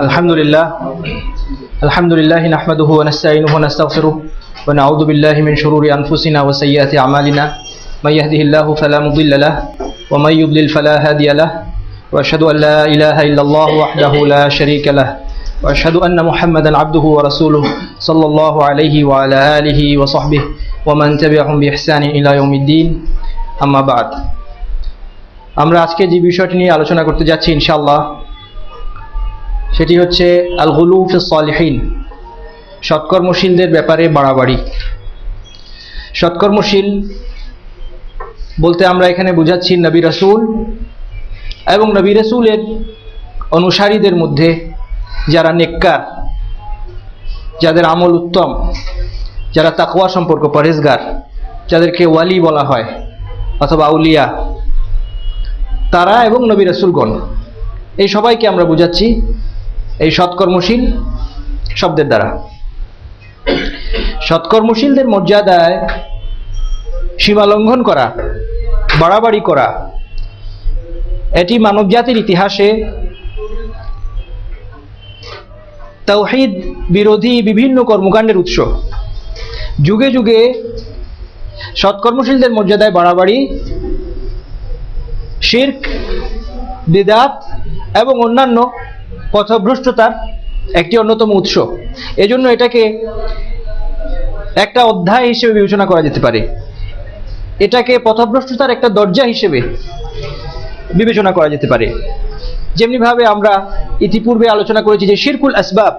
আলহামদুলিল্লাহ নাহমাদুহু ওয়া নাস্তাঈনুহু ওয়া নাস্তাগফিরুহু ওয়া নাউযু বিল্লাহি মিন শুরুরি আনফুসিনা ওয়া সাইয়্যাতি আমালিনা মান ইয়াহদিহিল্লাহু ফালা মুদিল্লা লাহু ওয়া মান ইউদ্লিল ফালা হাদিয়া লাহু ওয়া আশহাদু আন লা ইলাহা ইল্লাল্লাহ ওয়াহদাহু লা শারীকা লাহু ওয়া আশহাদু আন্না মুহাম্মাদান আবদুহু ওয়া রাসূলুহু সাল্লাল্লাহু আলাইহি ওয়া আলা আলিহি ওয়া সাহবিহি ওয়া মান তাবি'আহুম বিইহসানিন ইলা ইয়াউমিদ্দিন। আম্মা বা'দ। আমরা আজকে যে বিষয়টি নিয়ে আলোচনা করতে যাচ্ছি ইনশাআল্লাহ সেটি হচ্ছে আল গুলু ফিস সালিহিন, সৎকর্মশীলদের ব্যাপারে বাড়াবাড়ি। সৎকর্মশীল বলতে আমরা এখানে বোঝাচ্ছি নবী রাসূল এবং নবী রাসূলের অনুসারীদের মধ্যে যারা নেককার, যাদের আমল উত্তম, যারা তাকওয়া সম্পর্ক পরহেজগার, যাদেরকে ওয়ালি বলা হয় অথবা আউলিয়া, তারা এবং নবী রাসূলগণ, এই সবাইকে আমরা বোঝাচ্ছি এই সৎকর্মশীল শব্দের দ্বারা। সৎকর্মশীলদের মর্যাদায় সীমা লঙ্ঘন করা, বাড়াবাড়ি করা, এটি মানবজাতির ইতিহাসে তাওহীদ বিরোধী বিভিন্ন কর্মকাণ্ডের উৎস। যুগে যুগে সৎকর্মশীলদের মর্যাদায় বাড়াবাড়ি শিরক, বিদআত এবং অন্যান্য পথভ্রষ্টতার একটি অন্যতম উৎস। এজন্য এটাকে একটা অধ্যায় হিসেবে বিবেচনা করা যেতে পারে, এটাকে পথভ্রষ্টতার একটা দরজা হিসেবে বিবেচনা করা যেতে পারে। যেমনিভাবে আমরা ইতিপূর্বে আলোচনা করেছি যে শিরকুল আসবাব,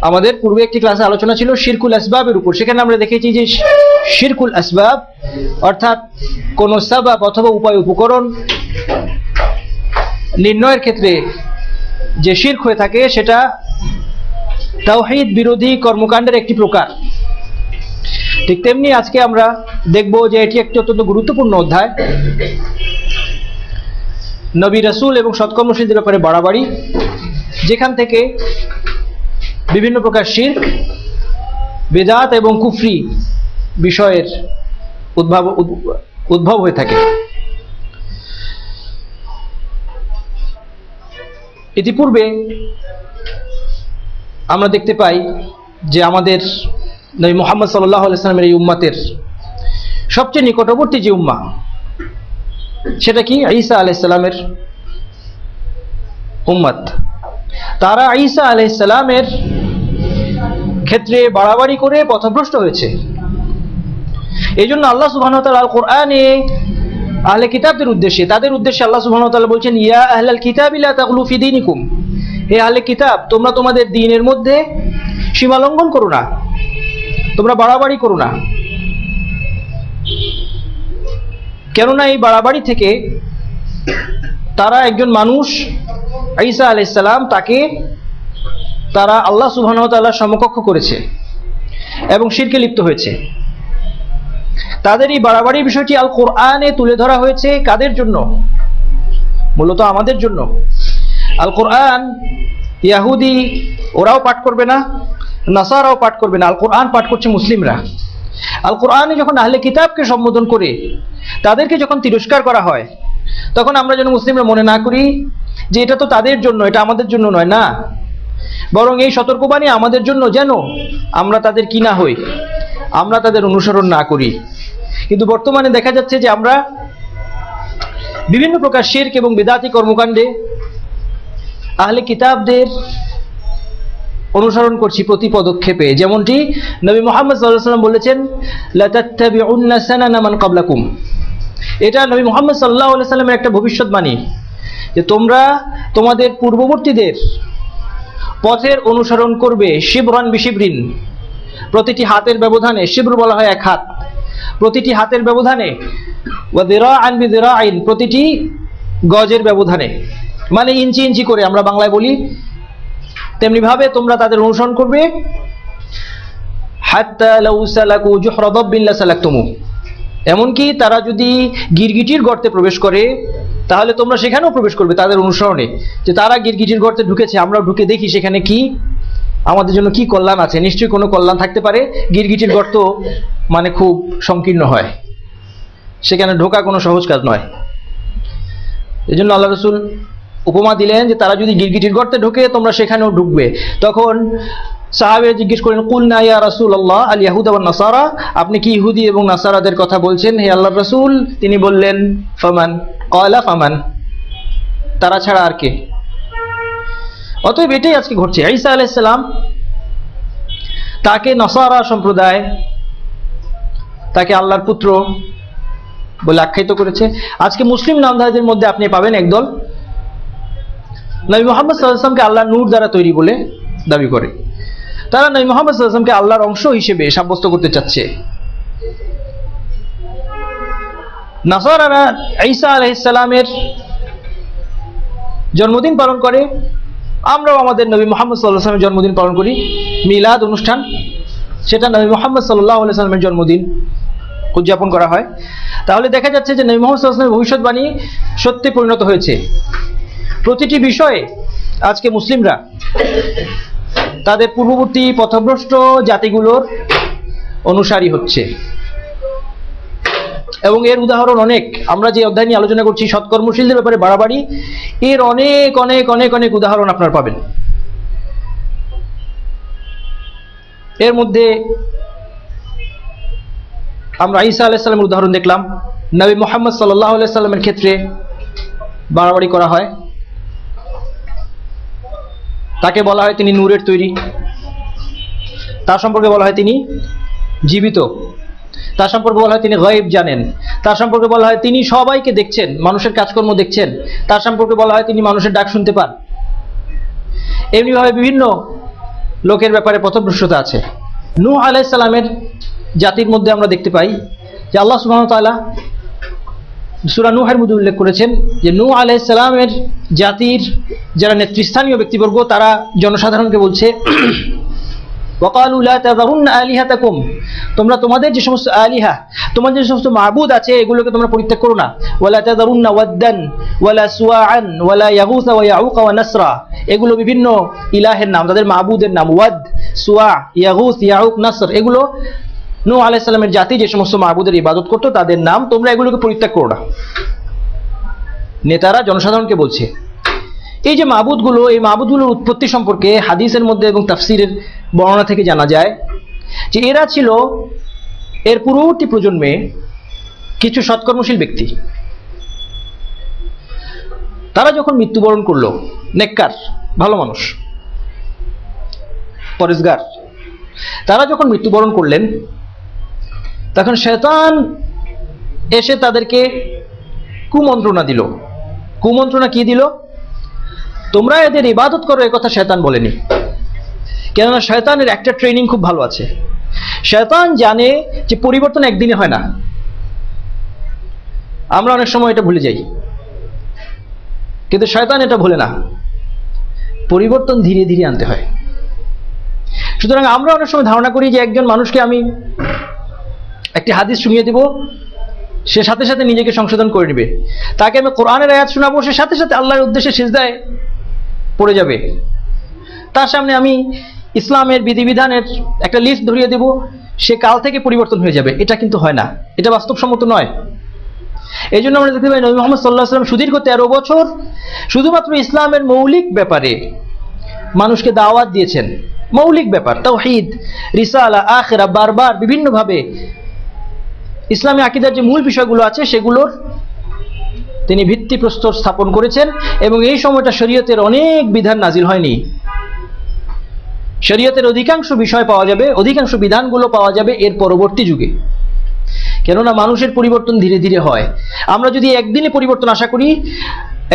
আমাদের পূর্বে একটি ক্লাসে আলোচনা ছিল শিরকুল আসবাবের উপর। সেখানে আমরা দেখেছি যে শিরকুল আসবাব অর্থাৎ কোন সাবাব অথবা উপায় উপকরণ নির্ণয়ের ক্ষেত্রে যে শিরক হয়ে থাকে সেটা তাওহীদ বিরোধী কর্মকাণ্ডের একটি প্রকার। ঠিক তেমনি আজকে আমরা দেখব যে এটি একটি অত্যন্ত গুরুত্বপূর্ণ অধ্যায়, নবী রাসূল এবং সৎকর্মশীলদের ব্যাপারে বাড়াবাড়ি, যেখান থেকে বিভিন্ন প্রকার শিরক, বিদআত এবং কুফরি বিষয়ের উদ্ভব হয়ে থাকে। ইতিপূর্বে আমরা দেখতে পাই যে আমাদের নবী মুহাম্মদ সাল্লাল্লাহু আলাইহি ওয়াসাল্লামের এই উম্মতের সবচেয়ে নিকটবর্তী যে উম্মাহ সেটা কি? ঈসা আলাইহিস সালামের উম্মত। তারা ঈসা আলাইহিস সালামের ক্ষেত্রে বাড়াবাড়ি করে পথভ্রষ্ট হয়েছে। এই জন্য আল্লাহ সুবহানাহু ওয়া তাআলা আল কোরআনে আহলে কিতাবদের উদ্দেশ্যে, তাদের উদ্দেশ্যে আল্লাহ সুবহানাহু ওয়া তাআলা বলছেন, ইয়া আহলাল কিতাবি লা তাগলু ফি দীনিকুম, হে আহলে কিতাব, তোমরা তোমাদের দ্বীনের মধ্যে সীমা লঙ্ঘন করো না, তোমরা বাড়াবাড়ি করো না। কেননা এই বাড়াবাড়ি থেকে তারা একজন মানুষ ঈসা আলাইহিস সালাম, তাকে তারা আল্লাহ সুবহানাহু ওয়া তাআলার সমকক্ষ করেছে এবং শিরকে লিপ্ত হয়েছে। তাদের এই বাড়াবাড়ির বিষয়টি আল কোরআনে তুলে ধরা হয়েছে কাদের জন্য? মূলত আমাদের জন্য। আল কোরআন ইয়াহুদি ওরাও পাঠ করবে না, নাসারাও পাঠ করবে না, আল কোরআন পাঠ করছে মুসলিমরা। আল কোরআনে যখন আহলে কিতাবকে সম্বোধন করে তাদেরকে যখন তিরস্কার করা হয়, তখন আমরা যেন মুসলিমরা মনে না করি যে এটা তো তাদের জন্য, এটা আমাদের জন্য নয়। না, বরং এই সতর্কবাণী আমাদের জন্য, যেন আমরা তাদের কি না হই, আমরা তাদের অনুসরণ না করি। কিন্তু বর্তমানে দেখা যাচ্ছে যে আমরা বিভিন্ন প্রকার শিরক এবং বিদআতি কর্মকাণ্ডে আহলে কিতাবদের অনুসরণ করছি প্রতি পদক্ষেপে। যেমনটি নবী মুহাম্মদ সাল্লাল্লাহু আলাইহি ওয়াসাল্লাম বলেছেন, লা তাত্তাবিউন্না সানানা মান ক্বাবলাকুম। এটা নবী মুহাম্মদ সাল্লাল্লাহু আলাইহি ওয়াসাল্লামের একটা ভবিষ্যৎবাণী যে তোমরা তোমাদের পূর্ববর্তীদের পথের অনুসরণ করবে, শিবরান বিশিবরিন, প্রতিটি হাতের ব্যবধানে, শিবর বলা হয় এক হাত, প্রতিটি হাতের ব্যবধানে, ওয়া যিরাআন বিযিরাইন, প্রতিটি গজের ব্যবধানে, মানে ইঞ্চি ইঞ্চি করে আমরা বাংলায় বলি, তেমনি ভাবে তোমরা তাদের অনুসরণ করবে। হাত্তা লাউ সালাকু জুহরা দাব্বিন লা সালাকতুমু, এমনকি তারা যদি গিরগিটির গর্তে প্রবেশ করে তাহলে তোমরা সেখানেও প্রবেশ করবে তাদের অনুসরণে, যে তারা গিরগিটির গর্তে ঢুকেছে, আমরা ঢুকে দেখি সেখানে কি আমাদের জন্য কি কল্যাণ আছে। নিশ্চয়ই কোনো কল্যাণ থাকতে পারে। গিরগিটির গর্ত মানে খুব সংকীর্ণ হয়, সেখানে ঢোকা কোনো সহজ কাজ নয়। এজন্য আল্লাহ রাসূল উপমা দিলেন যে তারা যদি গিরগিটির গর্তে ঢোকে তোমরা সেখানেও ঢুকবে। তখন সাহাবীরা জিজ্ঞেস করেন, কুলনা ইয়া রাসূলুল্লাহ আল ইয়াহুদা ওয়ান নাসারা, আপনি কি ইহুদি এবং নাসারাদের কথা বলছেন হে আল্লাহর রাসূল? তিনি বললেন, ফামান, ক্বালা ফামান, তারা ছাড়া আর কে? অতএব এটাই আজকে ঘটছে। ঈসা আলাইহিস সালাম তাকে নাসারা সম্প্রদায় তাকে আল্লাহর পুত্র বলে আখ্যায়িত করেছে। আজকে মুসলিম নামধারীদের মধ্যে আপনি পাবেন একদল নবী মুহাম্মদ সাল্লাল্লাহু আলাইহি ওয়াসাল্লামকে আল্লাহর নূর দ্বারা তৈরি বলে দাবি করে। তারা নবী মুহাম্মদ সাল্লাল্লাহু আলাইহি ওয়াসাল্লামকে আল্লাহর অংশ হিসেবে সাব্যস্ত করতে চাচ্ছে। নাসারারা ঈসা আলাইহিস সালামের জন্মদিন পালন করে, আমরাও আমাদের নবী মুহাম্মদ সাল্লাল্লাহু আলাইহি ওয়াসাল্লামের জন্মদিন পালন করি, মিলাদ অনুষ্ঠান, সেটা নবী মুহাম্মদ সাল্লাল্লাহু আলাইহি ওয়াসাল্লামের জন্মদিন উদযাপন করা হয়। তাহলে দেখা যাচ্ছে যে নবী মুহাম্মদ সাল্লাল্লাহু আলাইহি ওয়াসাল্লামের ভবিষ্যৎবাণী সত্যে পরিণত হয়েছে। প্রতিটি বিষয়ে আজকে মুসলিমরা তাদের পূর্ববর্তী পথভ্রষ্ট জাতিগুলোর অনুসারী হচ্ছে, এবং এর উদাহরণ অনেক। আমরা যে অধ্যায় নিয়ে আলোচনা করছি সৎকর্মশীলদের ব্যাপারে বাড়াবাড়ি, এর অনেক অনেক অনেক অনেক উদাহরণ আপনারা পাবেন। এর মধ্যে আমরা ঈসা আলাইহিস সালামের উদাহরণ দেখলাম। নবী মুহাম্মদ সাল্লাল্লাহু আলাইহি সাল্লামের ক্ষেত্রে বাড়াবাড়ি করা হয়, তাকে বলা হয় তিনি নূরের তৈরি, তার সম্পর্কে বলা হয় তিনি জীবিত, তার সম্পর্কে বলা হয় তিনি গায়েব জানেন, তার সম্পর্কে বলা হয় তিনি সবাইকে দেখছেন, মানুষের কাজকর্ম দেখছেন, তার সম্পর্কে বলা হয় তিনি মানুষের ডাক শুনতে পান। এমনিভাবে বিভিন্ন লোকের ব্যাপারে পথভ্রষ্টতা আছে। নূহ আলাইহিস সালামের জাতির মধ্যে আমরা দেখতে পাই যে আল্লাহ সুবহানাহু ওয়া তাআলা সূরা নূহের মধ্যে উল্লেখ করেছেন যে নূহ আলাইহিস সালামের জাতির যারা নেতৃস্থানীয় ব্যক্তিবর্গ তারা জনসাধারণকে বলছে, ওয়াকালু লা তাযারুন্না আলিহাতাকুম, তোমরা তোমাদের যে সমস্ত আলিহা, তোমাদের যে সমস্ত মাবুদ আছে এগুলোকে তোমরা পরিত্যাগ করো না। ওয়ালা তাযারুন্না ওয়াদ্দান ওয়ালা সুওয়াআন ওয়ালা ইয়াগুস ওয়া ইয়াউক ওয়া নাসরা, এগুলো বিভিন্ন ইলাহের নাম, তাদের মাবুদের নাম। ওয়াদ, সুওয়া, ইয়াগুস, ইয়াউক, নাসর, এগুলো নূহ আলাইহিস সালামের জাতি যে সমস্ত মাবুদের ইবাদত করতো তাদের নাম, তোমরা এগুলোকে পরিত্যাগ করো না। নেতারা জনসাধারণকে বলছে। এই যে মাবুদগুলো, এই মাবুদগুলোর উৎপত্তি সম্পর্কে হাদিসের মধ্যে এবং তাফসীরের বর্ণনা থেকে জানা যায় যে এরা ছিল এর পূর্ববর্তী প্রজন্মে কিছু সৎকর্মশীল ব্যক্তি। তারা যখন মৃত্যুবরণ করলো, নেককার, ভালো মানুষ, পরেজগার, তারা যখন মৃত্যুবরণ করলেন তখন শয়তান এসে তাদেরকে কুমন্ত্রণা দিল। কুমন্ত্রণা কি দিল? তোমরা এদের ইবাদত করো, এ কথা শয়তান বলেনি। কেননা শয়তানের একটা ট্রেনিং খুব ভালো আছে। শয়তান জানে যে পরিবর্তন একদিনে হয় না। আমরা অনেক সময় এটা ভুলে যাই, কিন্তু শয়তান এটা ভুলে না, পরিবর্তন ধীরে ধীরে আনতে হয়। সুতরাং আমরা অনেক সময় ধারণা করি যে একজন মানুষকে আমি একটি হাদিস শুনিয়ে দেব, সে সাথে সাথে নিজেকে সংশোধন করে নেবে। তাকে আমি কোরআনের আয়াত শোনাবো, সে সাথে সাথে আল্লাহর উদ্দেশ্যে সিজদায় পড়ে যাবে। তার সামনে আমি ইসলামের বিধিবিধানের একটা লিস্ট ধরিয়ে দেব, সে কাল থেকে পরিবর্তন হয়ে যাবে। এটা কিন্তু হয় না, এটা বাস্তবসম্মত নয়। এই জন্য আমরা দেখতে পাই নবী মুহাম্মদ সাল্লাল্লাহু আলাইহি ওয়াসাল্লাম সুদীর্ঘ 13 বছর শুধুমাত্র ইসলামের মৌলিক ব্যাপারে মানুষকে দাওয়াত দিয়েছেন। মৌলিক ব্যাপার, তাওহীদ, রিসালা, আখিরা, বারবার বিভিন্নভাবে ইসলামী আকীদার যে মূল বিষয়গুলো আছে সেগুলোর তিনি ভিত্তিপ্রস্তর স্থাপন করেছেন। এবং এই সময়টা শরীয়তের অনেক বিধান নাজিল হয়নি। শরীয়তের অধিকাংশ বিষয় পাওয়া যাবে, অধিকাংশ বিধানগুলো পাওয়া যাবে এর পরবর্তী যুগে। কেননা মানুষের পরিবর্তন ধীরে ধীরে হয়। আমরা যদি একদিনে পরিবর্তন আশা করি,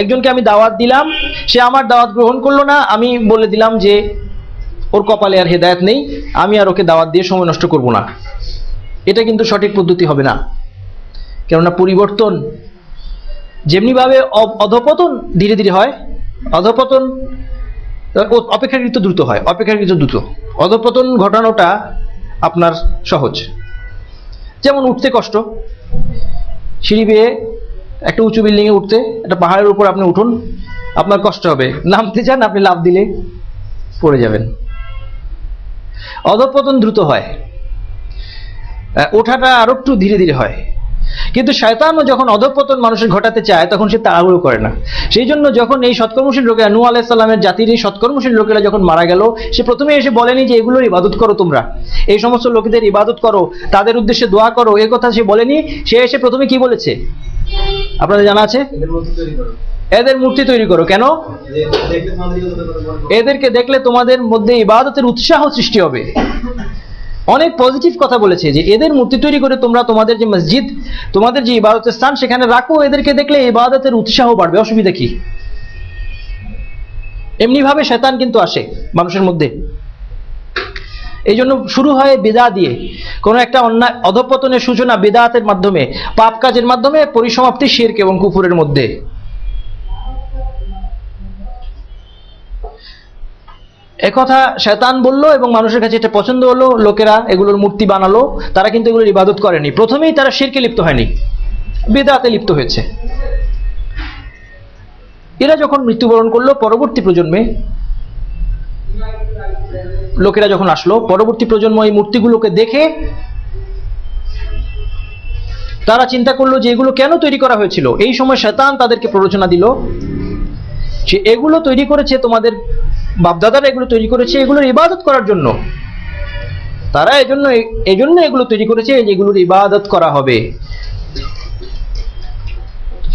একজনকে আমি দাওয়াত দিলাম, সে আমার দাওয়াত গ্রহণ করলো না, আমি বলে দিলাম যে ওর কপালে আর হেদায়েত নেই, আমি আর ওকে দাওয়াত দিয়ে সময় নষ্ট করব না, এটা কিন্তু সঠিক পদ্ধতি হবে না। কেননা পরিবর্তন যেমনিভাবে অধপতন ধীরে ধীরে হয়, অধপতন অপেক্ষাকৃত দ্রুত হয়, অপেক্ষাকৃত দ্রুত। অধপতন ঘটানোটা আপনার সহজ। যেমন উঠতে কষ্ট, সিঁড়ি বেয়ে একটা উঁচু বিল্ডিংয়ে উঠতে, একটা পাহাড়ের উপর আপনি উঠুন, আপনার কষ্ট হবে। নামতে চান, আপনি লাফ দিলে পড়ে যাবেন। অধপতন দ্রুত হয়, ওঠাটা আরো একটু ধীরে ধীরে হয়। কিন্তু শয়তানও যখন অধঃপতন মানুষের ঘটাতে চায় তখন সে তাড়াহুড়ো করে না। সেই জন্য যখন এই সৎকর্মশীল লোকেরা, নূহ আলাইহিস সালামের জাতির এই সৎকর্মশীল লোকেরা যখন মারা গেল, সে প্রথমে এসে বলেনি যে এগুলোর ইবাদত করো, তোমরা এই সমস্ত লোকেদের ইবাদত করো, তাদের উদ্দেশ্যে দোয়া করো, এই কথা সে বলেনি। সে এসে প্রথমে কি বলেছে আপনাদের জানা আছে? এদের মূর্তি তৈরি করো। কেন? এদেরকে দেখলে তোমাদের মধ্যে ইবাদতের উৎসাহ সৃষ্টি হবে। অনেক পজিটিভ কথা বলেছে যে এদের মূর্তি তৈরি করে তোমরা তোমাদের যে মসজিদ, তোমাদের যে ইবাদতের স্থান, সেখানে রাখো, এদেরকে দেখলে ইবাদতের উৎসাহ বাড়বে, অসুবিধা কি? এমনি ভাবে শয়তান কিন্তু আসে মানুষের মধ্যে। এই জন্য শুরু হয় বিদআত দিয়ে। কোন একটা অন্যায় অধঃপতনের সূচনা বিদআতের মাধ্যমে, পাপ কাজের মাধ্যমে, পরিসমাপ্তি শিরক এবং কুফরের মধ্যে। একথা শয়তান বলল এবং মানুষের কাছে এটা পছন্দ হলো, লোকেরা এগুলোর মূর্তি বানালো। তারা কিন্তু এগুলোর ইবাদত করেনি, প্রথমেই তারা শিরকে লিপ্ত হয়নি, বিদআতে লিপ্ত হয়েছে। এরা যখন মৃত্যুবরণ করলো, পরবর্তী প্রজন্মে লোকেরা যখন আসলো, পরবর্তী প্রজন্ম এই মূর্তিগুলোকে দেখে তারা চিন্তা করলো যে এগুলো কেন তৈরি করা হয়েছিল। এই সময় শয়তান তাদেরকে প্ররোচনা দিল যে এগুলো তৈরি করেছে তোমাদের বাপদাদারা, এগুলো তৈরি করেছে এগুলোর ইবাদত করার জন্য। তারা এজন্য এগুলো তৈরি করেছে, যেগুলোর ইবাদত করা হবে।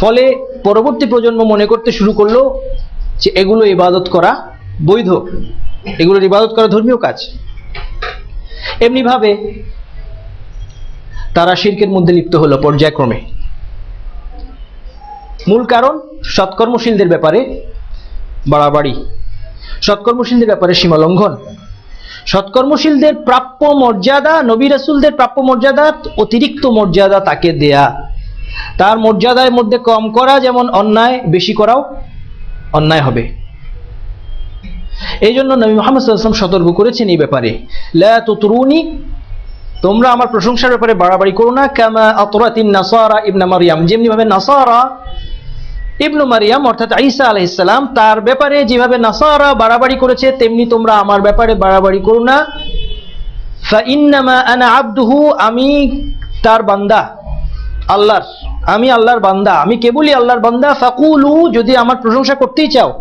ফলে পরবর্তী প্রজন্ম মনে করতে শুরু করলো যে এগুলো ইবাদত করা বৈধ, এগুলোর ইবাদত করা ধর্মীয় কাজ। এমনি ভাবে তারা শিরকের মধ্যে লিপ্ত হলো পর্যায়ক্রমে। মূল কারণ সৎকর্মশীলদের ব্যাপারে বাড়াবাড়ি, সৎকর্মশীলদের ব্যাপারে সীমা লঙ্ঘন, সৎকর্মশীলদের প্রাপ্য মর্যাদা, নবী রাসূলদের প্রাপ্য মর্যাদা অতিরিক্ত মর্যাদা তাকে দেয়া, তার মর্যাদার মধ্যে কম করা যেমন অন্যায়, বেশি করাও অন্যায় হবে। এই জন্য নবী মুহাম্মদ সাল্লাল্লাহু আলাইহি ওয়াসাল্লাম সতর্ক করেছেন এই ব্যাপারে, লা তুতরুনি, তোমরা আমার প্রশংসার ব্যাপারে বাড়াবাড়ি করো না, কামা আতরাতিন নাসারা ইবনে মারইয়াম, যেমনি ভাবে নাসারা ইবনে মারইয়াম অর্থাৎ ঈসা আলাইহিস সালাম, তার ব্যাপারে যেভাবে নাসারা বাড়াবাড়ি করেছে, তেমনি তোমরা আমার ব্যাপারে বাড়াবাড়ি করো না। ফাইন্নামা আনা আবদুহু, আমি তার বান্দা, আল্লাহর, আমি আল্লাহর বান্দা, আমি কেবলই আল্লাহর বান্দা। ফাকুলু, যদি আমার প্রশংসা করতেই চাও,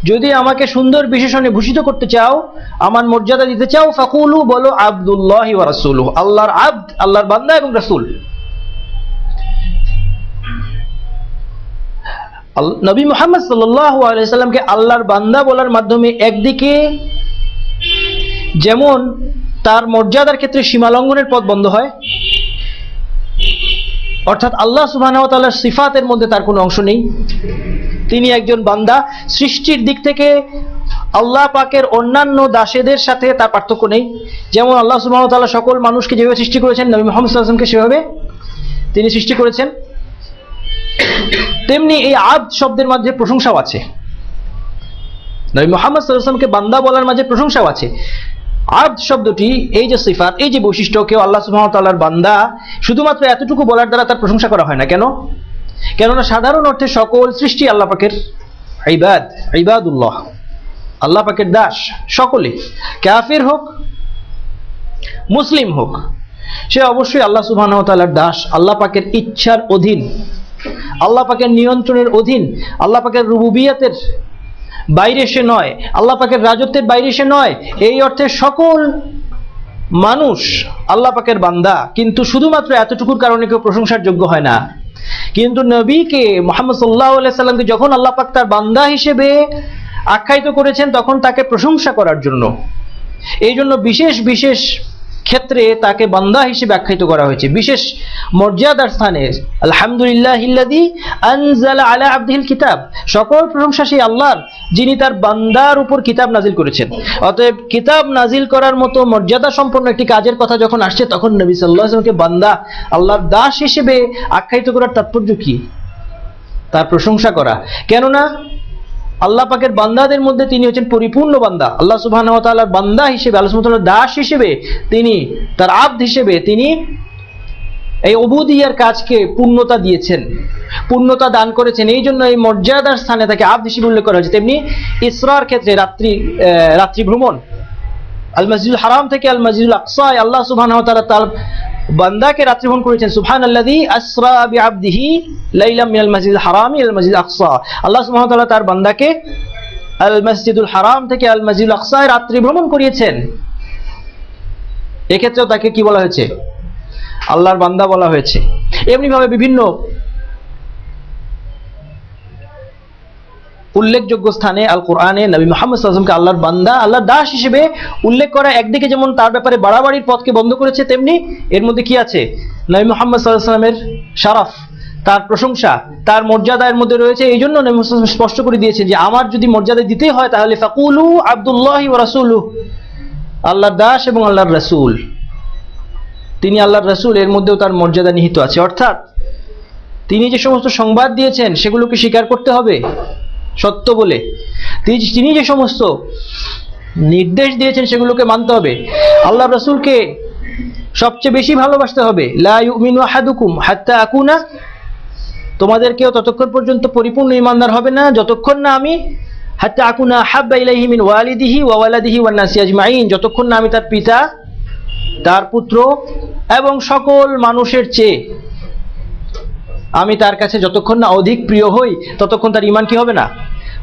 যদি আমাকে সুন্দর বিশেষণে ভূষিত করতে চাও, আমার মর্যাদা দিতে চাও, ফাকুলু, বলো আবদুল্লাহি ওয়া রাসূলুহু, আল্লাহর আবদ, আল্লাহর বান্দা এবং রাসূল। নবী মুহাম্মদ সাল্লাল্লাহু আলাইহি সাল্লামকে আল্লাহর বান্দা বলার মাধ্যমে একদিকে যেমন তার মর্যাদার ক্ষেত্রে সীমা লঙ্ঘনের পথ বন্ধ হয়, অর্থাৎ আল্লাহ সুবহানাহু ওয়া তাআলার সিফাতের মধ্যে তার কোনো অংশ নেই, তিনি একজন বান্দা। সৃষ্টির দিক থেকে আল্লাহ পাকের অন্যান্য দাসেদের সাথে তার পার্থক্য নেই। যেমন আল্লাহ সুবহানাহু ওয়া তাআলা সকল মানুষকে যেভাবে সৃষ্টি করেছেন, নবী মুহাম্মদ সাল্লাল্লাহু আলাইহি ওয়াসাল্লামকে সেভাবে তিনি সৃষ্টি করেছেন। তেমনি এই আবদ শব্দের মাঝে প্রশংসাও আছে, নবী মুহাম্মদ সাল্লাল্লাহু আলাইহি ওয়াসাল্লামকে বান্দা বলার মাঝে প্রশংসাও আছে। আবদ শব্দটি, এই যে সিফাত, এই যে বৈশিষ্ট্য, কেউ আল্লাহ সুবহানাহু ওয়া তাআলার বান্দা শুধুমাত্র এতটুকু বলার দ্বারা তার প্রশংসা করা হয় না। কেন? কেননা সাধারণ অর্থে সকল সৃষ্টি আল্লাহ পাকের ইবাদ, ইবাদুল্লাহ, আল্লাহ পাকের দাস। সকলে, কাফির হোক মুসলিম হোক, সে অবশ্যই আল্লাহ সুবহানাহু ওয়া তাআলার দাস, আল্লাহ পাকের ইচ্ছার অধীন, আল্লাহ পাকের নিয়ন্ত্রণের অধীন, আল্লাহ পাকের রুবুবিয়তের বাইরে সে নয়, আল্লাহ পাকের রাজত্বের বাইরে সে নয়। এই অর্থে সকল মানুষ আল্লাহ পাকের বান্দা, কিন্তু শুধুমাত্র এতটুকুর কারণে কেউ প্রশংসার যোগ্য হয় না। কিন্তু নবীকে মুহাম্মদ সাল্লাল্লাহু আলাইহি সাল্লামকে যখন আল্লাহ পাক তার বান্দা হিসেবে আখ্যায়িত করেছেন, তখন তাকে প্রশংসা করার জন্য, এই জন্য বিশেষ বিশেষ ক্ষেত্রে তাকে বান্দা হিসেবে আখ্যায়িত করা হয়েছে, বিশেষ মর্যাদার স্থানে। আলহামদুলিল্লাহিল্লাযী আনজালা আলা আবদিহিল কিতাব, সকল প্রশংসা সেই আল্লাহর যিনি তার বান্দার উপর কিতাব নাজিল করেছেন। অতএব কিতাব নাজিল করার মতো মর্যাদা সম্পন্ন একটি কাজের কথা যখন আসছে, তখন নবী সাল্লাল্লাহু আলাইহি ওয়াসাল্লামকে বান্দা, আল্লাহর দাস হিসেবে আখ্যায়িত করার তাৎপর্য কি? তার প্রশংসা করা। কেননা আল্লাহ পাকের বান্দাদের মধ্যে তিনি হচ্ছেন পরিপূর্ণ বান্দা। আল্লাহ সুবহানাহু ওয়া তাআলার বান্দা হিসেবে, আল্লাহ সুবহানাহু ওয়া তাআলার দাস হিসেবে, তিনি তার আবদ হিসেবে তিনি এই উবুদিয়ার কাজকে পূর্ণতা দিয়েছেন, পূর্ণতা দান করেছেন। এই জন্য এই মর্যাদার স্থানে তাকে আবদ হিসেবে উল্লেখ করা হয়েছে। তেমনি ইসরার ক্ষেত্রে, রাত্রি ভ্রমণ, আল মসজিদুল হারাম থেকে আল মসজিদুল আকসায় আল্লাহ সুবহানাহু ওয়া তাআলা তার বান্দাকে রাত্রি ভ্রমণ করেছেন। সুবহানাল্লাযী আসরা বিআবদিহি লাইলাম মিনাল মাসজিদিল হারামি ইলাল মাসজিদিল আকসা। আল্লাহ সুবহানাহু ওয়া তাআলা তার বান্দাকে আল মসজিদুল হারাম থেকে আল মসজিদুল আকসায় রাত্রি ভ্রমণ করিয়েছেন। এক্ষেত্রেও তাকে কি বলা হয়েছে? আল্লাহর বান্দা বলা হয়েছে। এমনিভাবে বিভিন্ন উল্লেখযোগ্য স্থানে আল কোরআনে নবী মুহাম্মদ সাল্লাল্লাহু আলাইহি ওয়াসাল্লামকে আল্লাহর বান্দা, আল্লাহর দাস হিসেবে উল্লেখ করা একদিকে যেমন তার ব্যাপারে বাড়াবাড়ির পথকে বন্ধ করেছে, তেমনি এর মধ্যে কি আছে? নবী মুহাম্মদ সাল্লাল্লাহু আলাইহি ওয়াসাল্লামের শারাফ, তার প্রশংসা, তার মর্যাদা এর মধ্যে রয়েছে। এই জন্য নবী মুহাম্মদ সাল্লাল্লাহু আলাইহি ওয়াসাল্লাম স্পষ্ট করে দিয়েছেন যে আমার যদি মর্যাদা দিতেই হয় তাহলে ফাকুলু আব্দুল্লাহি ওয়া রাসূলুহু, আল্লাহর দাস এবং আল্লাহর রাসূল। তিনি আল্লাহর রাসূল, এর মধ্যেও তার মর্যাদা নিহিত আছে। অর্থাৎ তিনি যে সমস্ত সংবাদ দিয়েছেন সেগুলোকে স্বীকার করতে হবে সত্য বলে। তিনি যে সমস্ত নির্দেশ দিয়েছেন সেগুলোকে মানতে হবে। আল্লাহ রাসূলকে সবচেয়ে বেশি ভালোবাসতে হবে। লা ইউমিনু আহাদুকুম হাত্তা আকুনা, তোমাদের কেউ ততক্ষণ পর্যন্ত পরিপূর্ণ ঈমানদার হবে না যতক্ষণ না আমি হাত্তা আকুনা হাব্বা ইলাইহি মিন ওয়ালিদিহি ওয়া ওয়ালাদিহি ওয়ান নাসি আজমাইন, যতক্ষণ না আমি তার পিতা, তার পুত্র এবং সকল মানুষের চেয়ে আমি তার কাছে যতক্ষণ না অধিক প্রিয় হই ততক্ষণ তার ঈমান কি হবে না?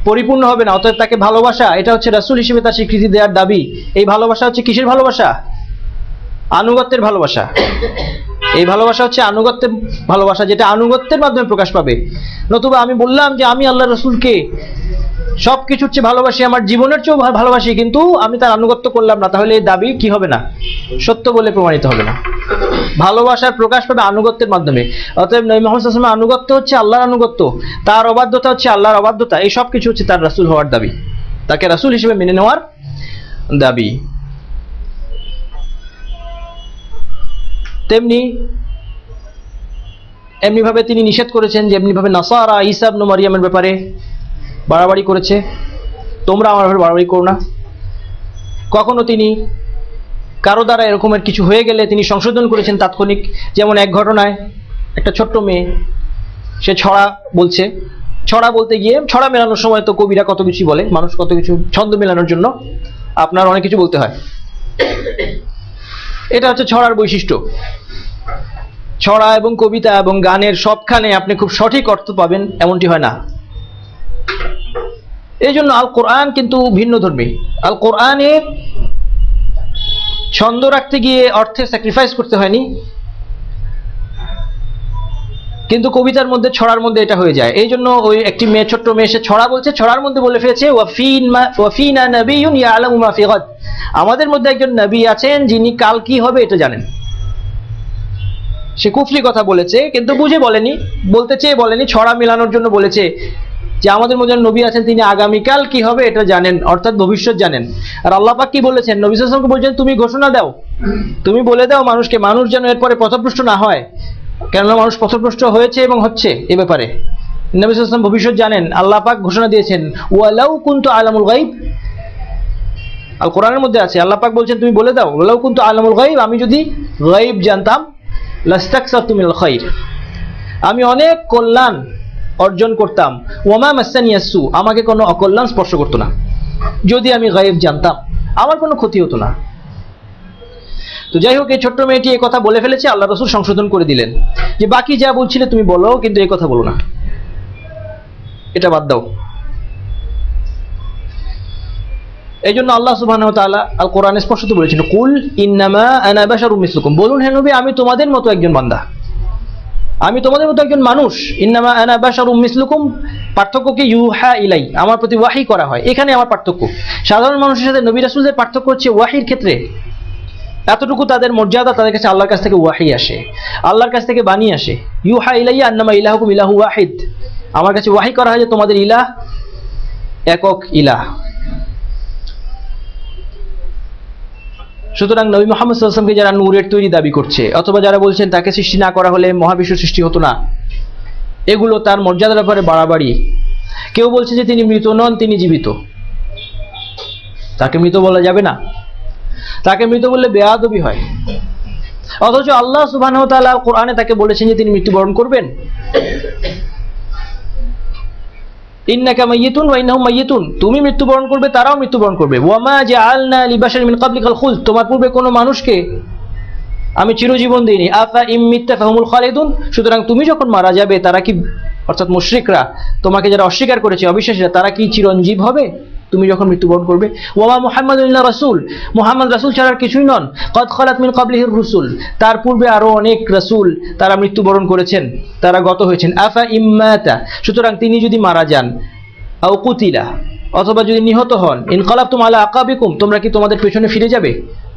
পরিপূর্ণ হবে না। অতএব তাকে ভালোবাসা, এটা হচ্ছে রাসূল হিসেবে তার স্বীকৃতি দেওয়ার দাবি। এই ভালোবাসা হচ্ছে কিসের ভালোবাসা? আনুগত্যের ভালোবাসা। এই ভালোবাসা হচ্ছে আনুগত্যের ভালোবাসা, যেটা আনুগত্যের মাধ্যমে প্রকাশ পাবে। নতুবা আমি বললাম যে আমি আল্লাহ রাসূলকে সবকিছু হচ্ছে ভালোবাসি, আমার জীবনের চেয়েও ভালোবাসি, কিন্তু আমি তার আনুগত্য করলাম না, তাহলে এই দাবি কি হবে না? সত্য বলে প্রমাণিত হবে না। ভালোবাসার প্রকাশ পাবে আনুগত্যের মাধ্যমে। অতএব নবী মুহাম্মদ সাল্লাল্লাহু আলাইহি ওয়াসাল্লামের আনুগত্য হচ্ছে আল্লাহর আনুগত্য, তার অবাধ্যতা হচ্ছে আল্লাহর অবাধ্যতা। এই সব কিছু হচ্ছে তার রাসূল হওয়ার দাবি, তাকে রাসূল হিসেবে মেনে নেওয়ার দাবি। তেমনি এমনিভাবে তিনি নিষেধ করেছেন, যেমনিভাবে নাসারা ঈসা ইবনে মারইয়ামের ব্যাপারে বাড়াবাড়ি করেছে, তোমরা আমার ব্যাপারে বাড়াবাড়ি করো না। কখনো তিনি কারো দ্বারা এরকমের কিছু হয়ে গেলে তিনি সংশোধন করেছেন তাৎক্ষণিক। যেমন এক ঘটনায় একটা ছোট্ট মেয়ে, সে ছড়া বলছে, ছড়া বলতে গিয়ে, ছড়া মেলানোর সময় তো কবিরা কত কিছু বলে, মানুষ কত কিছু, ছন্দ মেলানোর জন্য আপনার অনেক কিছু বলতে হয়। এটা হচ্ছে ছড়ার বৈশিষ্ট্য। ছড়া এবং কবিতা এবং গানের সবখানে আপনি খুব সঠিক অর্থ পাবেন এমনটি হয় না। এই জন্য আল কোরআন কিন্তু ভিন্ন ধর্মী। আল কোরআনে ছন্দ রাখতে গিয়ে অর্থের স্যাক্রিফাইস করতে হয়নি, কিন্তু কবিতার মধ্যে, ছড়ার মধ্যে এটা হয়ে যায়। এই জন্য ওই একটি মেয়ে, ছোট্ট মেয়ে, সে ছড়া বলছে, ছড়ার মধ্যে বলে ফেলেছে ওয়াফিনা নাবিয়্যুন ইয়ালামু মা ফি গাদ, আমাদের মধ্যে একজন নবী আছেন যিনি কাল কি হবে এটা জানেন। সে কুফরি কথা বলেছে, কিন্তু বুঝে বলেনি, বলতে চেয়ে বলেনি, ছড়া মেলানোর জন্য বলেছে যে আমাদের মধ্যে নবী আছেন তিনি আগামীকাল কি হবে এটা জানেন, অর্থাৎ ভবিষ্যৎ জানেন। আর আল্লাহ পাক কি বলেছেন? নবী সাল্লাল্লাহু আলাইহি ওয়াসাল্লামকে বলছেন তুমি ঘোষণা দাও, তুমি বলে দাও মানুষকে, মানুষ যেন এরপরে পথভ্রষ্ট না হয়, কেননা মানুষ পথভ্রষ্ট হয়েছে এবং হচ্ছে এ ব্যাপারে। নবী সাল্লাল্লাহু আলাইহি ওয়াসাল্লাম ভবিষ্যৎ জানেন। আল্লাহ পাক ঘোষণা দিয়েছেন ওয়ালাউ কুনতু আলামুল গায়ব, আল কোরআনের মধ্যে আছে, আল্লাহ পাক বলছেন তুমি বলে দাও ওয়ালাউ কুনতু আলামুল গায়ব, আমি যদি গায়ব জানতাম লাস্তাকসারতু মিনাল খায়র, আমি অনেক কল্যাণ অর্জন করতাম। ওয়ামা মাসানিয়াস সু, আমাকে কোনো অকল্যাণ স্পর্শ করতো না। যদি আমি গায়েব জানতাম আমার কোনো ক্ষতি হতো না। তো যাই হোক, এই ছোট্ট মেয়েটি এই কথা বলে ফেলেছে, আল্লাহ রাসূল সংশোধন করে দিলেন যে বাকি যা বলছিলে তুমি বলো, কিন্তু এই কথা বলো না, এটা বাদ দাও। এই জন্য আল্লাহ সুবহানাহু ওয়া তাআলা আল কোরআনে স্পষ্ট বলেছেন কুল ইন্নামা আনা বাশারুম মিসলুকুম, বলুন হে নবী আমি তোমাদের মতো একজন বান্দা, আমি তোমাদের মতো একজন মানুষ। ইন্নামা আনা বাশারুম মিসলুকুম, পার্থক্য কি? ইউহা ইলাই, আমার প্রতি ওয়াহি করা হয়, এখানে আমার পার্থক্য। সাধারণ মানুষের সাথে নবী রাসূলদের পার্থক্য হচ্ছে ওয়াহির ক্ষেত্রে এতটুকু তাদের মর্যাদা, তাদের কাছে আল্লাহর কাছ থেকে ওয়াহি আসে, আল্লাহর কাছ থেকে বাণী আসে। ইউহা ইলাইয়া আন্নামা ইলাহুকুম ইলাহু ওয়াহিদ, আমার কাছে ওয়াহি করা হয় যে তোমাদের ইলাহ একক ইলাহ। সুতরাং নবী মুহাম্মদ সাল্লাল্লাহু আলাইহি ওয়াসাল্লামকে যারা নূরের তৈরি দাবি করছে, অথবা যারা বলছেন তাকে সৃষ্টি না করা হলে মহাবিশ্ব সৃষ্টি হতো না, এগুলো তার মর্যাদার ব্যাপারে বাড়াবাড়ি। কেউ বলছে যে তিনি মৃত নন, তিনি জীবিত, তাকে মৃত বলা যাবে না, তাকে মৃত বললে বেয়াদবি হয়। অথচ আল্লাহ সুবহানাহু ওয়া তাআলা কোরআনে তাকে বলেছেন যে তিনি মৃত্যুবরণ করবেন। ইন্নাকা মাইয়িতুন ওয়া ইন্নাহুম মাইয়িতুন, তুমি মৃত্যুবরণ করবে তারাও মৃত্যুবরণ করবে। ওয়ামা জাআলনা লিবাশারিন মিন ক্বাবলিকাল খুলদ, তোমার পূর্বে কোনো মানুষকে আমি চিরজীবন দিইনি। আফা ইম্মিত্তা ফাহুমুল খালিদুন, সুতরাং তুমি যখন মারা যাবে তারা কি, অর্থাৎ মুশরিকরা, তোমাকে যারা অস্বীকার করেছে, অবিশ্বাসীরা, তারা কি চিরঞ্জীব হবে তুমি যখন মৃত্যুবরণ করবে? ওয়া মুহাম্মাদুন ইল্লা রাসূল, মুহাম্মদ রাসূল ছাড়া আর কিছুই নন। কদ খালাত মিন ক্বাবলিহির রুসুল, তার পূর্বে আরো অনেক রাসূল তারা মৃত্যুবরণ করেছেন, তারা গত হয়েছেন। আফা ইম্মাতা, সুতরাং তিনি যদি মারা যান, আও কুতিলা, অথবা যদি নিহত হন, ইনকালাবতুম আলা আকাবিকুম, তোমরা কি তোমাদের পেছনে ফিরে যাবে?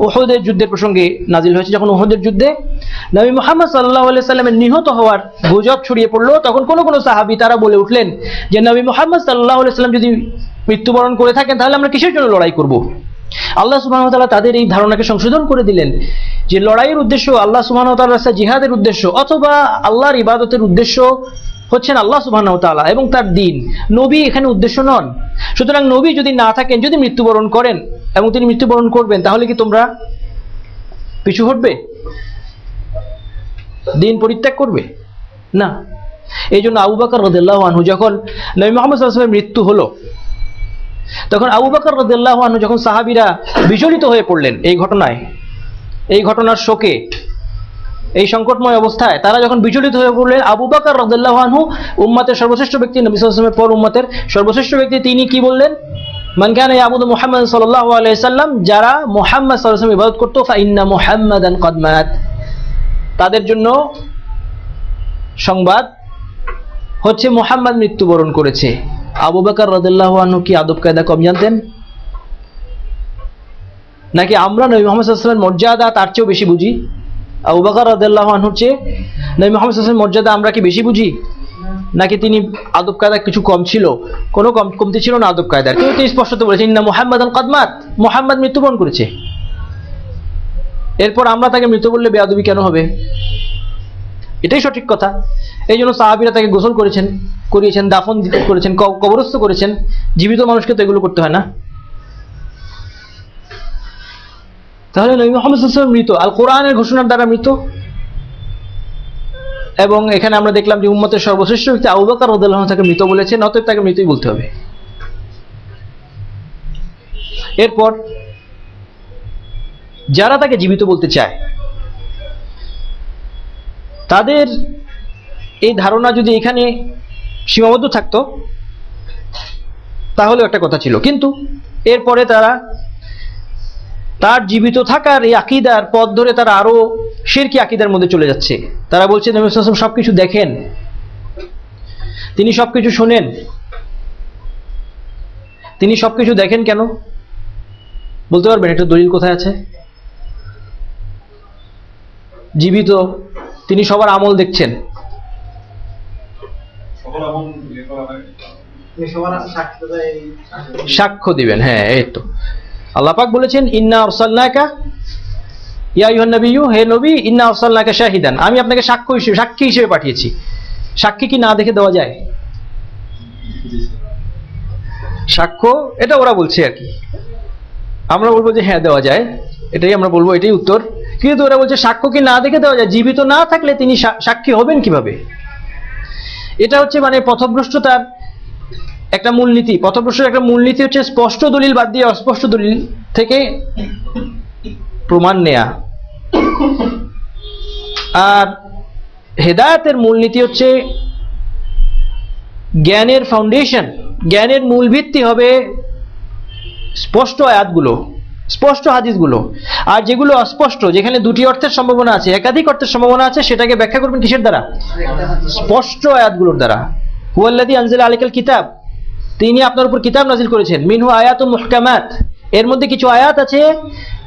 উহুদের যুদ্ধের প্রসঙ্গে নাজিল হয়েছে। যখন উহুদের যুদ্ধে নবী মুহাম্মদ সাল্লাল্লাহু আলাইহি সাল্লামের নিহত হওয়ার গুজব ছড়িয়ে পড়লো, তখন কোন কোন সাহাবী তারা বলে উঠলেন যে নবী মুহাম্মদ সাল্লাল্লাহু আলাইহি সাল্লাম যদি মৃত্যুবরণ করে থাকেন তাহলে আমরা কিসের জন্য লড়াই করব? আল্লাহ সুবহানাহু ওয়া তাআলা তাদের এই ধারণাকে সংশোধন করে দিলেন যে লড়াইয়ের উদ্দেশ্য আল্লাহ সুবহানাহু ওয়া তাআলার রাস্তায় জিহাদের উদ্দেশ্য, অথবা আল্লাহর ইবাদতের উদ্দেশ্য হচ্ছেন আল্লাহ সুবহানাহু ওয়া তাআলা এবং তার দ্বীন। নবী এখানে উদ্দেশ্য নন। সুতরাং নবী যদি না থাকেন, যদি মৃত্যুবরণ করেন এবং তিনি মৃত্যুবরণ করবেন, তাহলে কি তোমরা পিছু হটবে, দ্বীন পরিত্যাগ করবে? না। এই জন্য আবু বকর রাদিয়াল্লাহু আনহু যখন নবী মুহাম্মদ সাল্লাল্লাহু আলাইহি ওয়াসাল্লামের মৃত্যু হলো, তখন আবু বকর রাদিয়াল্লাহু আনহু, যখন সাহাবীরা বিচলিত হয়ে পড়লেন এই ঘটনায়, এই ঘটনার শোকে, এই সংকটময় অবস্থায় তারা যখন বিচলিত হয়ে পড়লেন, আবু বকর রাদিয়াল্লাহু আনহু, উম্মতের সর্বশ্রেষ্ঠ ব্যক্তি, নবী সাল্লাল্লাহু আলাইহি ওয়াসাল্লামের পর উম্মতের সর্বশ্রেষ্ঠ ব্যক্তি, তিনি কি বললেন? মান কানা ইয়াবুদু মুহাম্মাদান সাল্লাল্লাহু আলাইহি সাল্লাম, যারা মুহাম্মদ সাল্লাল্লাহু আলাইহি ওয়াসাল্লাম ইবাদত করত, ফা ইন্না মুহাম্মাদান কদ মাত, তাদের জন্য সংবাদ হচ্ছে মুহাম্মদ মৃত্যুবরণ করেছে। আবু বকর রাদিয়াল্লাহু আনহু কি আদব কায়দা কম জানতেন? নাকি আমরা নবী মুহাম্মদ সাল্লাল্লাহু আলাইহি ওয়াসাল্লামের মর্যাদা তার চেয়েও বেশি বুঝি? আবু বকর রাদিয়াল্লাহু আনহুর চেয়ে নবী মুহাম্মদ সাল্লাল্লাহু আলাইহি ওয়াসাল্লামের মর্যাদা আমরা কি বেশি বুঝি? নাকি তিনি আদব কায়দা কিছু কম ছিল? কোনো কমতি ছিল না আদব কায়দার। কিন্তু তিনি স্পষ্টত বলেছেন ইন্না মুহাম্মাদান কদ মাত, মুহাম্মদ মৃত্যুবরণ করেছে। এরপর আমরা তাকে মৃত বললে বেয়াদবি কেন হবে? এটাই সঠিক কথা। এই জন্য সাহাবীরা তাকে গোসল করিয়েছেন, দাফন করেছেন, কবরস্থ করেছেন। জীবিত মানুষকে তো এগুলো করতে হয় না। তাহলে নবী মুহাম্মদ সাল্লাল্লাহু আলাইহি ওয়াসাল্লাম মৃত, আল কোরআনের ঘোষণার দ্বারা মৃত। এবং এখানে আমরা দেখলাম যে উম্মতের সর্বশ্রেষ্ঠ ব্যক্তি আবু বকর রাদিয়াল্লাহু আনহু তাকে মৃত বলেছেন, অতএব তাকে মৃতই বলতে হবে। এরপর যারা তাকে জীবিত বলতে চায়, তাদের এই ধারণা যদি এখানে সীমাবদ্ধ থাকতো তাহলেও একটা কথা ছিল। কিন্তু এরপরে তারা তার জীবিত থাকার এই আকীদার পথ ধরে তারা আরো শিরকি আকীদার মধ্যে চলে যাচ্ছে। তারা বলছে নবী সাল্লাল্লাহু আলাইহি ওয়াসাল্লাম সবকিছু দেখেন, তিনি সবকিছু শোনেন। তিনি সবকিছু দেখেন কেন বলতে পারবেন? একটা দলিল কোথায় আছে? জীবিত, তিনি সবার আমল দেখছেন। সাক্ষ্য দিবেন। হ্যাঁ, এই তো আল্লাহ পাক বলেছেন ইন্না আরসালনাকা ইয়া আইয়ুহান নাবিয়্যু, হে নবী, ইন্না আরসালনাকা শাহিদান, আমি আপনাকে সাক্ষী হিসেবে পাঠিয়েছি। সাক্ষী কি না দেখে দেওয়া যায়? সাক্ষ্য, এটা ওরা বলছে আর কি। আমরা বলবো যে হ্যাঁ দেওয়া যায়, এটাই আমরা বলবো, এটাই উত্তর। কিন্তু ওরা বলছে সাক্ষ্য কি না দেখে দেওয়া যায়? জীবিত না থাকলে তিনি সাক্ষী হবেন কিভাবে? এটা হচ্ছে মানে পথভ্রষ্টতার একটা মূলনীতি। পথভ্রষ্টের একটা মূলনীতি হচ্ছে স্পষ্ট দলিল বাদ দিয়ে অস্পষ্ট দলিল থেকে প্রমাণ নেয়া। আর হেদায়েতের মূলনীতি হচ্ছে জ্ঞানের ফাউন্ডেশন, জ্ঞানের মূল ভিত্তি হবে স্পষ্ট আয়াতগুলো, স্পষ্ট হাদিসগুলো। আর যেগুলো অস্পষ্ট, যেখানে দুটি অর্থের সম্ভাবনা আছে, একাধিক অর্থের সম্ভাবনা আছে, সেটাকে ব্যাখ্যা করবেন কিসের দ্বারা? স্পষ্ট আয়াতগুলোর দ্বারা। হুয়াল্লাযী আনজালা আলাইকাল কিতাব, তিনি আপনার উপর কিতাব নাজিল করেছেন। মিনহু আয়াতুম মুহকামাত, এর মধ্যে কিছু আয়াত আছে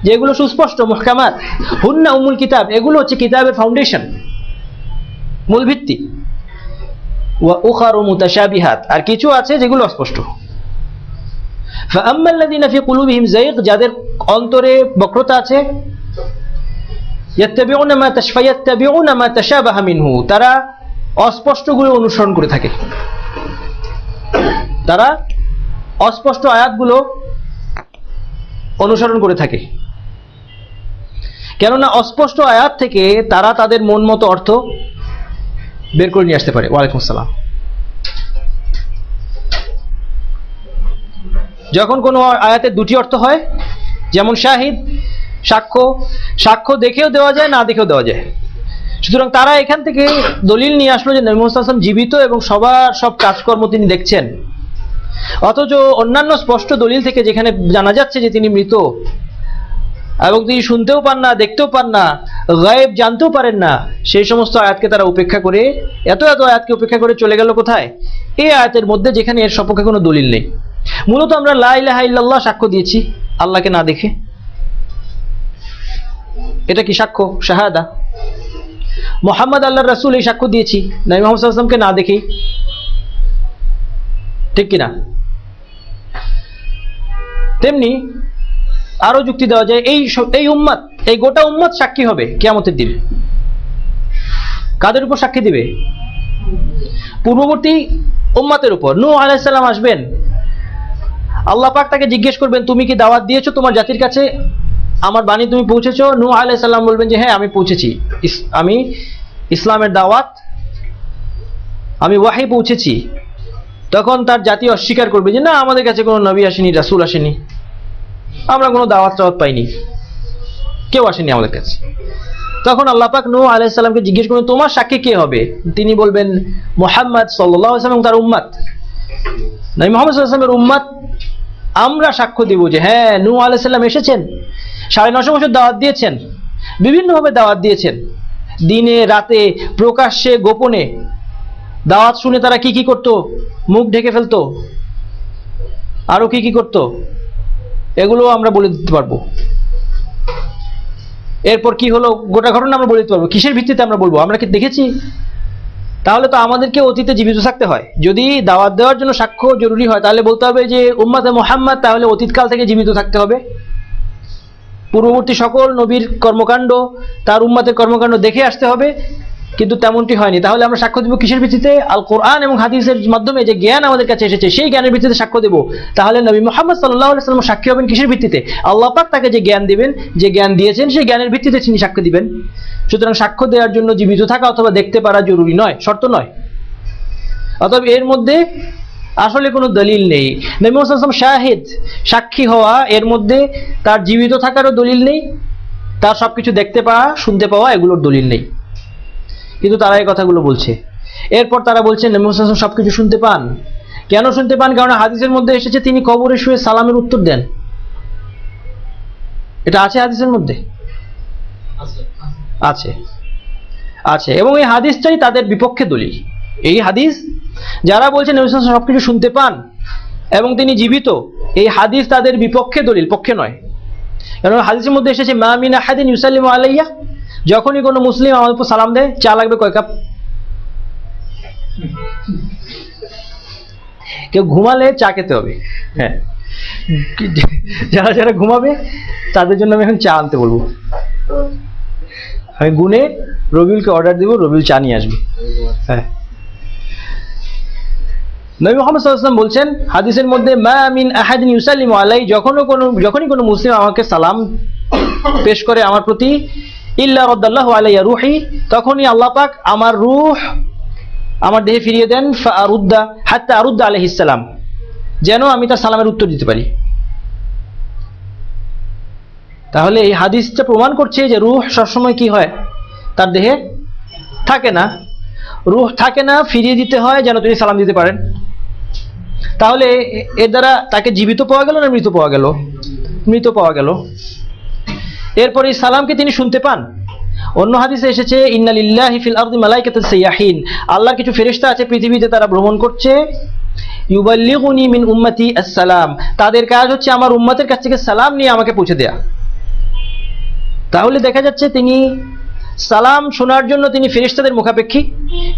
যেগুলো সুস্পষ্ট, মুহকামাত। হুন্না উম্মুল কিতাব, এগুলো হচ্ছে কিতাবের ফাউন্ডেশন, মূল ভিত্তি। ওয়া উখারু মুতাশাবিহাত, আর কিছু আছে যেগুলো অস্পষ্ট। ফাআম্মাল্লাযীনা ফি কুলুবিহিম যায়গ, যাদের অন্তরে বক্রতা আছে, ইয়াত্তাবিউনা মা তাশাবাহা মিনহু, তারা অস্পষ্টগুলো অনুসরণ করে থাকে। তারা অস্পষ্ট আয়াতগুলো অনুসরণ করে থাকে। কেননা অস্পষ্ট আয়াত থেকে তারা তাদের মন মতো অর্থ বের করে নিয়ে আসতে পারে। ওয়ালাইকুম আসসালাম। যখন কোনো আয়াতের দুটি অর্থ হয়, যেমন শাহিদ, সাক্ষ্য দেখেও দেওয়া যায়, না দেখেও দেওয়া যায়। সুতরাং তারা এখান থেকে দলিল নিয়ে আসলো যে নবী মুহাম্মদ সাল্লাল্লাহু আলাইহি ওয়াসাল্লাম জীবিত এবং সবার সব কাজকর্ম তিনি দেখছেন, অথচ অন্যান্য স্পষ্ট দলিল থেকে যেখানে জানা যাচ্ছে যে তিনি মৃত এবং তিনি শুনতেও পান না, দেখতেও পান না, গায়েব জানতেও পারেন না, সেই সমস্ত আয়াতকে তারা উপেক্ষা করে, এত আয়াতকে উপেক্ষা করে চলে গেল কোথায়? এই আয়াতের মধ্যে, যেখানে এর সপক্ষে কোনো দলিল নেই। মূলত আমরা লা ইলাহা ইল্লাল্লাহ সাক্ষ্য দিয়েছি আল্লাহকে না দেখে। এটা কি সাক্ষ্য? শাহাদা। মুহাম্মদ আল্লাহর রাসূল, এই সাক্ষ্য দিয়েছি নবী মুহাম্মদ সাল্লাল্লাহু আলাইহি ওয়াসাল্লামকে না দেখেই। ঠিক কিনা? তেমনি আরো যুক্তি দেওয়া যায়, এই উম্মত, এই গোটা উম্মত সাক্ষী হবে কিয়ামতের দিন। কাদের উপর সাক্ষী দিবে? পূর্ববর্তী উম্মতের উপর। নূহ আলাইহিস সালাম আসবেন, আল্লাহ পাক তাকে জিজ্ঞেস করবেন, তুমি কি দাওয়াত দিয়েছো তোমার জাতির কাছে? আমার বাণী তুমি পৌঁছেছো? নূহ আলাইহিস সালাম বলবেন যে হ্যাঁ আমি পৌঁছেছি, আমি ইসলামের দাওয়াত, আমি ওয়াহি পৌঁছেছি। তখন তার জাতি অস্বীকার করবে যে না, আমাদের কাছে কোনো নবী আসেনি, রাসূল আসেনি, আমরা কোনো দাওয়াত পাইনি, কেউ আসেনি আমাদের কাছে। তখন আল্লাহ পাক নূহ আলাইহিস সালামকে জিজ্ঞেস করবেন তোমার সাক্ষী কে হবে? তিনি বলবেন মুহাম্মদ সাল্লাল্লাহু আলাইহি ওয়াসাল্লাম, তার উম্মত, নবী মুহাম্মদ সাল্লাল্লাহু আলাইহি ওয়াসাল্লামের উম্মত আমরা সাক্ষ্য দিব যে হ্যাঁ নূহ আলাইহিস সালাম এসেছেন, 950 বছর দাওয়াত দিয়েছেন, বিভিন্নভাবে দাওয়াত দিয়েছেন, দিনে রাতে, প্রকাশ্যে গোপনে। দাওয়াত শুনে তারা কি কি করত? মুখ ঢেকে ফেলতো, আরো কি কি করত, এগুলো আমরা বলে দিতে পারবো। এরপর কি হলো গোটা ঘটনা আমরা বলে দিতে পারবো। কিসের ভিত্তিতে আমরা বলবো? আমরা কি দেখেছি? তাহলে তো আমাদেরকে অতীতে জীবিত থাকতে হয়। যদি দাওয়াত দেওয়ার জন্য সাক্ষ্য জরুরি হয়, তাহলে বলতে হবে যে উম্মতে মুহাম্মদ, তাহলে অতীতকাল থেকে জীবিত থাকতে হবে, পূর্ববর্তী সকল নবীর কর্মকাণ্ড, তার উম্মতের কর্মকাণ্ড দেখে আসতে হবে। কিন্তু তেমনটি হয়নি। তাহলে আমরা সাক্ষ্য দেব কিসের ভিত্তিতে? আল কোরআন এবং হাদিসের মাধ্যমে যে জ্ঞান আমাদের কাছে এসেছে, সেই জ্ঞানের ভিত্তিতে সাক্ষ্য দেব। তাহলে নবী মুহাম্মদ সাল্লাল্লাহু আলাইহি ওয়াসাল্লাম সাক্ষী হবেন কিসের ভিত্তিতে? আল্লাহ পাক তাকে যে জ্ঞান দিবেন, যে জ্ঞান দিয়েছেন, সেই জ্ঞানের ভিত্তিতে তিনি সাক্ষ্য দিবেন। সুতরাং সাক্ষ্য দেওয়ার জন্য জীবিত থাকা অথবা দেখতে পারা জরুরি নয়, শর্ত নয়। অতএব এর মধ্যে আসলে কোনো দলিল নেই। নবী মুহাম্মদ সাল্লাল্লাহু আলাইহি ওয়াসাল্লাম শাহিদ, সাক্ষী হওয়া, এর মধ্যে তার জীবিত থাকারও দলিল নেই, তার সবকিছু দেখতে পাওয়া, শুনতে পাওয়া, এগুলোর দলিল নেই। কিন্তু তারা এই কথাগুলো বলছে। এরপর তারা বলছেন নবী মুহাম্মদ সাল্লাল্লাহু আলাইহি ওয়াসাল্লাম সবকিছু শুনতে পান। কেন শুনতে পান? কারণ হাদিসের মধ্যে এসেছে তিনি কবরে শুয়ে সালামের উত্তর দেন। এটা আছে হাদিসের মধ্যে? আছে, আছে। এবং এই হাদিসটাই তাদের বিপক্ষে দলিল। এই হাদিস, যারা বলছেন নবী সাল্লাল্লাহু আলাইহি ওয়াসাল্লাম সবকিছু শুনতে পান এবং তিনি জীবিত, এই হাদিস তাদের বিপক্ষে দলিল, পক্ষে নয়। কারণ হাদিসের মধ্যে এসেছে মা মিন আহাদিন ইউসাল্লিমু আলাইয়া, যখনই কোনো মুসলিম আমার উপর সালাম দেয়, চা লাগবে কয় কাপ? কেউ ঘুমালে চা খেতে হবে। হ্যাঁ, যারা যারা ঘুমাবে তাদের জন্য আমি এখন চা আনতে বলবো। আমি গুনে রবিউলকে অর্ডার দেবো, রবিউল চা নিয়ে আসবে। হ্যাঁ, নবী মুহাম্মদ সাল্লাল্লাহু আলাইহি ওয়াসাল্লাম বলছেন হাদিসের মধ্যে মা মিন আহাদিন ইউসাল্লিমু আলাই, যখনই কোনো মুসলিম আমাকে সালাম পেশ করে আমার প্রতি, ইল্লা রাদ্দাল্লাহু আলাইয়া রূহি, তখনই আল্লাহ পাক আমার রূহ আমার দেহে ফিরিয়ে দেন, ফাআরুদ্দা হাত্তা আরুদ্দা আলাইহিস সালাম, যেন আমি তার সালামের উত্তর দিতে পারি। তাহলে এই হাদিসটা প্রমাণ করছে যে রূহ সবসময় কি হয়? তার দেহে থাকে না। রূহ থাকে না, ফিরিয়ে দিতে হয় যেন তিনি সালাম দিতে পারেন। তাহলে এর দ্বারা তাকে জীবিত পাওয়া গেল না মৃত পাওয়া গেল? মৃত পাওয়া গেল। এরপরে সালামকে তিনি শুনতে পান। অন্য হাদিসে এসেছে ইন্না লিল্লাহি ফিল আরদি মালাইকাতুন সাইয়াহিন, আল্লাহর কিছু ফেরেশতা আছে পৃথিবীতে, তারা ভ্রমণ করছে, ইউবাল্লিগুনি মিন উম্মতি আসসালাম, তাদের কাজ হচ্ছে আমার উম্মতের কাছ থেকে সালাম নিয়ে আমাকে পৌঁছে দেয়া। তাহলে দেখা যাচ্ছে তিনি সালাম শোনার জন্য তিনি ফেরেশতাদের মুখাপেক্ষী,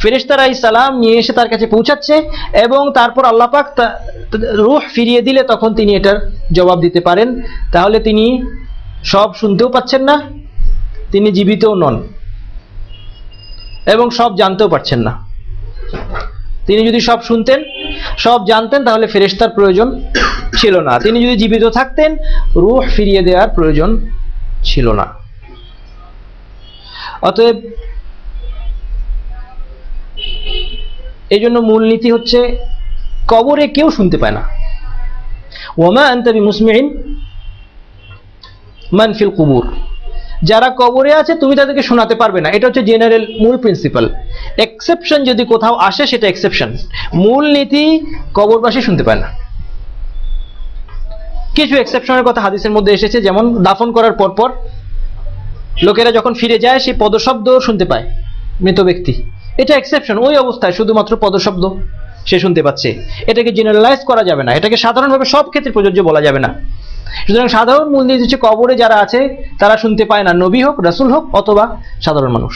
ফেরেশতারা এই সালাম নিয়ে এসে তার কাছে পৌঁছাচ্ছে, এবং তারপর আল্লাহ পাক রূহ ফিরিয়ে দিলে তখন তিনি এটার জবাব দিতে পারেন। তাহলে তিনি সব শুনতেও পাচ্ছেন না, তিনি জীবিতও নন, এবং সব জানতেও পারছেন না। তিনি যদি সব শুনতেন, সব জানতেন, তাহলে ফেরেশতার প্রয়োজন ছিল না। তিনি যদি জীবিত থাকতেন, রূহ ফিরিয়ে দেওয়ার প্রয়োজন ছিল না। অতএব এই জন্য মূলনীতি হচ্ছে কবরে কেউ শুনতে পায় না। ওয়ামা আনতা বিমুসমিইন মান ফিল কুবুর, যারা কবরে আছে তুমি তাদেরকে শোনাতে পারবে না, এটা হচ্ছে জেনারেল মূল প্রিন্সিপাল। এক্সেপশন যদি কোথাও আসে সেটা এক্সেপশন, মূল নীতি কবরবাসী শুনতে পায় না। কিছু এক্সেপশনের কথা হাদিসের মধ্যে এসেছে, যেমন দাফন করার পরপর লোকেরা যখন ফিরে যায় সেই পদশব্দ শুনতে পায় মৃত ব্যক্তি, এটা এক্সেপশন। ওই অবস্থায় শুধুমাত্র পদশব্দ সে শুনতে পাচ্ছে, এটাকে জেনারেলাইজ করা যাবে না, এটাকে সাধারণভাবে সব ক্ষেত্রে প্রযোজ্য বলা যাবে না। সুতরাং সাধারণ মূলনীতি হচ্ছে কবরে যারা আছে তারা শুনতে পায় না, নবী হোক, রাসূল হোক অথবা সাধারণ মানুষ।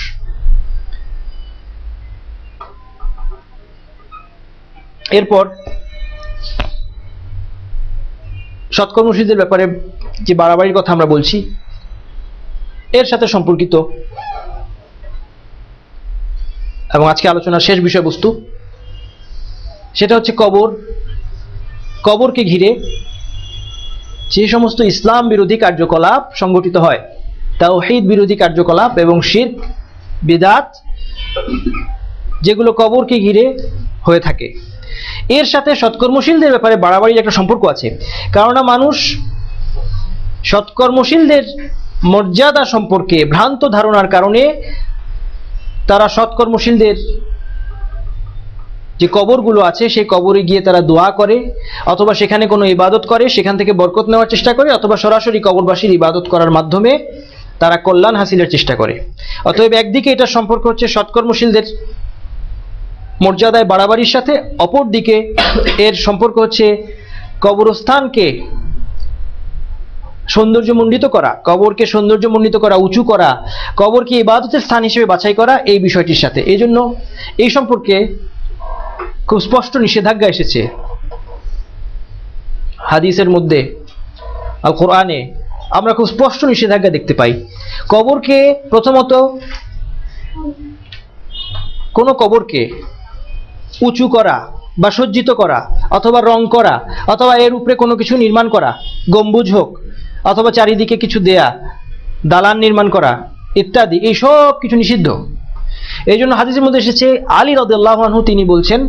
এরপর সৎকর্মশীলদের ব্যাপারে যে বাড়াবাড়ির কথা আমরা বলছি, এর সাথে সম্পর্কিত এবং আজকে আলোচনার শেষ বিষয়বস্তু, সেটা হচ্ছে কবর। কবরকে ঘিরে যে সমস্ত ইসলাম বিরোধী কার্যকলাপ সংগঠিত হয়, তাওহীদ বিরোধী কার্যকলাপ এবং শিরক বিদআত, যেগুলো কবরকে ঘিরে হয়ে থাকে, এর সাথে সৎকর্মশীলদের ব্যাপারে বাড়াবাড়ির একটা সম্পর্ক আছে। কেননা মানুষ সৎকর্মশীলদের মর্যাদা সম্পর্কে ভ্রান্ত ধারণার কারণে তারা সৎকর্মশীলদের যে কবরগুলো আছে সেই কবরে গিয়ে তারা দোয়া করে, অথবা সেখানে কোনো ইবাদত করে, সেখান থেকে বরকত নেওয়ার চেষ্টা করে, অথবা সরাসরি কবরবাসীর ইবাদত করার মাধ্যমে তারা কল্যাণ হাসিলের চেষ্টা করে। অতএব একদিকে এটা সম্পর্ক হচ্ছে সৎকর্মশীলদের মর্যাদায় বাড়াবাড়ির সাথে, অপরদিকে এর সম্পর্ক হচ্ছে কবরস্থানকে সৌন্দর্যমণ্ডিত করা, কবরকে সৌন্দর্যমণ্ডিত করা, উঁচু করা, কবরকে ইবাদতের স্থান হিসেবে বাছাই করা এই বিষয়টির সাথে। এই জন্য এই সম্পর্কে খুব স্পষ্ট নিষেধাজ্ঞা এসেছে হাদিসের মধ্যে, আর কোরআনে আমরা খুব স্পষ্ট নিষেধাজ্ঞা দেখতে পাই। কবরকে প্রথমত, কোন কবরকে উঁচু করা বা সজ্জিত করা, অথবা রং করা, অথবা এর উপরে কোনো কিছু নির্মাণ করা, গম্বুজ হোক অথবা চারিদিকে কিছু দেয়া, দালান নির্মাণ করা ইত্যাদি, এই সব কিছু নিষিদ্ধ। এই জন্য হাদিসের মধ্যে এসেছে, আলী রাদিয়াল্লাহু আনহু তিনি বলছেন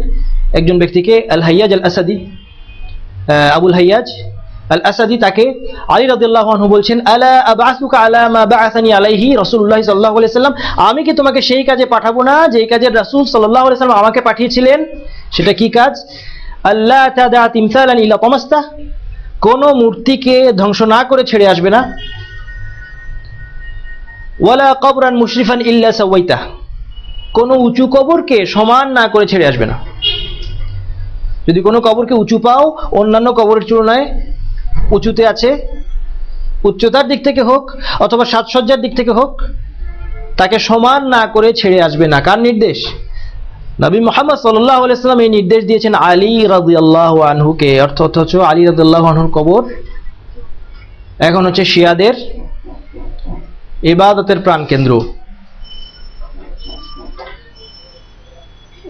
একজন ব্যক্তিকে, আল হাইয়াজ আল আসাদি, আবুল হাইয়াজ আল আসাদি, তাকে আলী রাদিয়াল্লাহু আনহু বলছেন, আলা আবআসুকা আলা মা বাআসানি আলাইহি রাসূলুল্লাহ সাল্লাল্লাহু আলাইহি সাল্লাম, আমি কি তোমাকে সেই কাজে পাঠাবো না যেই কাজে রাসূল সাল্লাল্লাহু আলাইহি সাল্লাম আমাকে পাঠিয়েছিলেন? সেটা কি কাজ? আল্লাহ তাদা তিমসালান ইলা তামাস্তা, কোন মূর্তিকে ধ্বংস না করে ছেড়ে আসবে না, ওয়ালা কবরান মুশরিফান ইল্লা সাওয়াইতা, কোন উঁচু কবরকে সমান না করে ছেড়ে আসবে না। যদি কোনো কবরকে উঁচু পাও, অন্যান্য কবরের তুলনায় উঁচুতে আছে, উচ্চতার দিক থেকে হোক অথবা সাজসজ্জার দিক থেকে হোক, তাকে সমান না করে ছেড়ে আসবে না। কার নির্দেশ? নবী মুহাম্মদ সাল্লাল্লাহু আলাইহি ওয়াসাল্লাম এই নির্দেশ দিয়েছেন আলী রাদিয়াল্লাহু আনহুকে। অর্থাৎ আলী রাদিয়াল্লাহু আনহুর কবর এখন হচ্ছে শিয়াদের ইবাদতের প্রাণকেন্দ্র।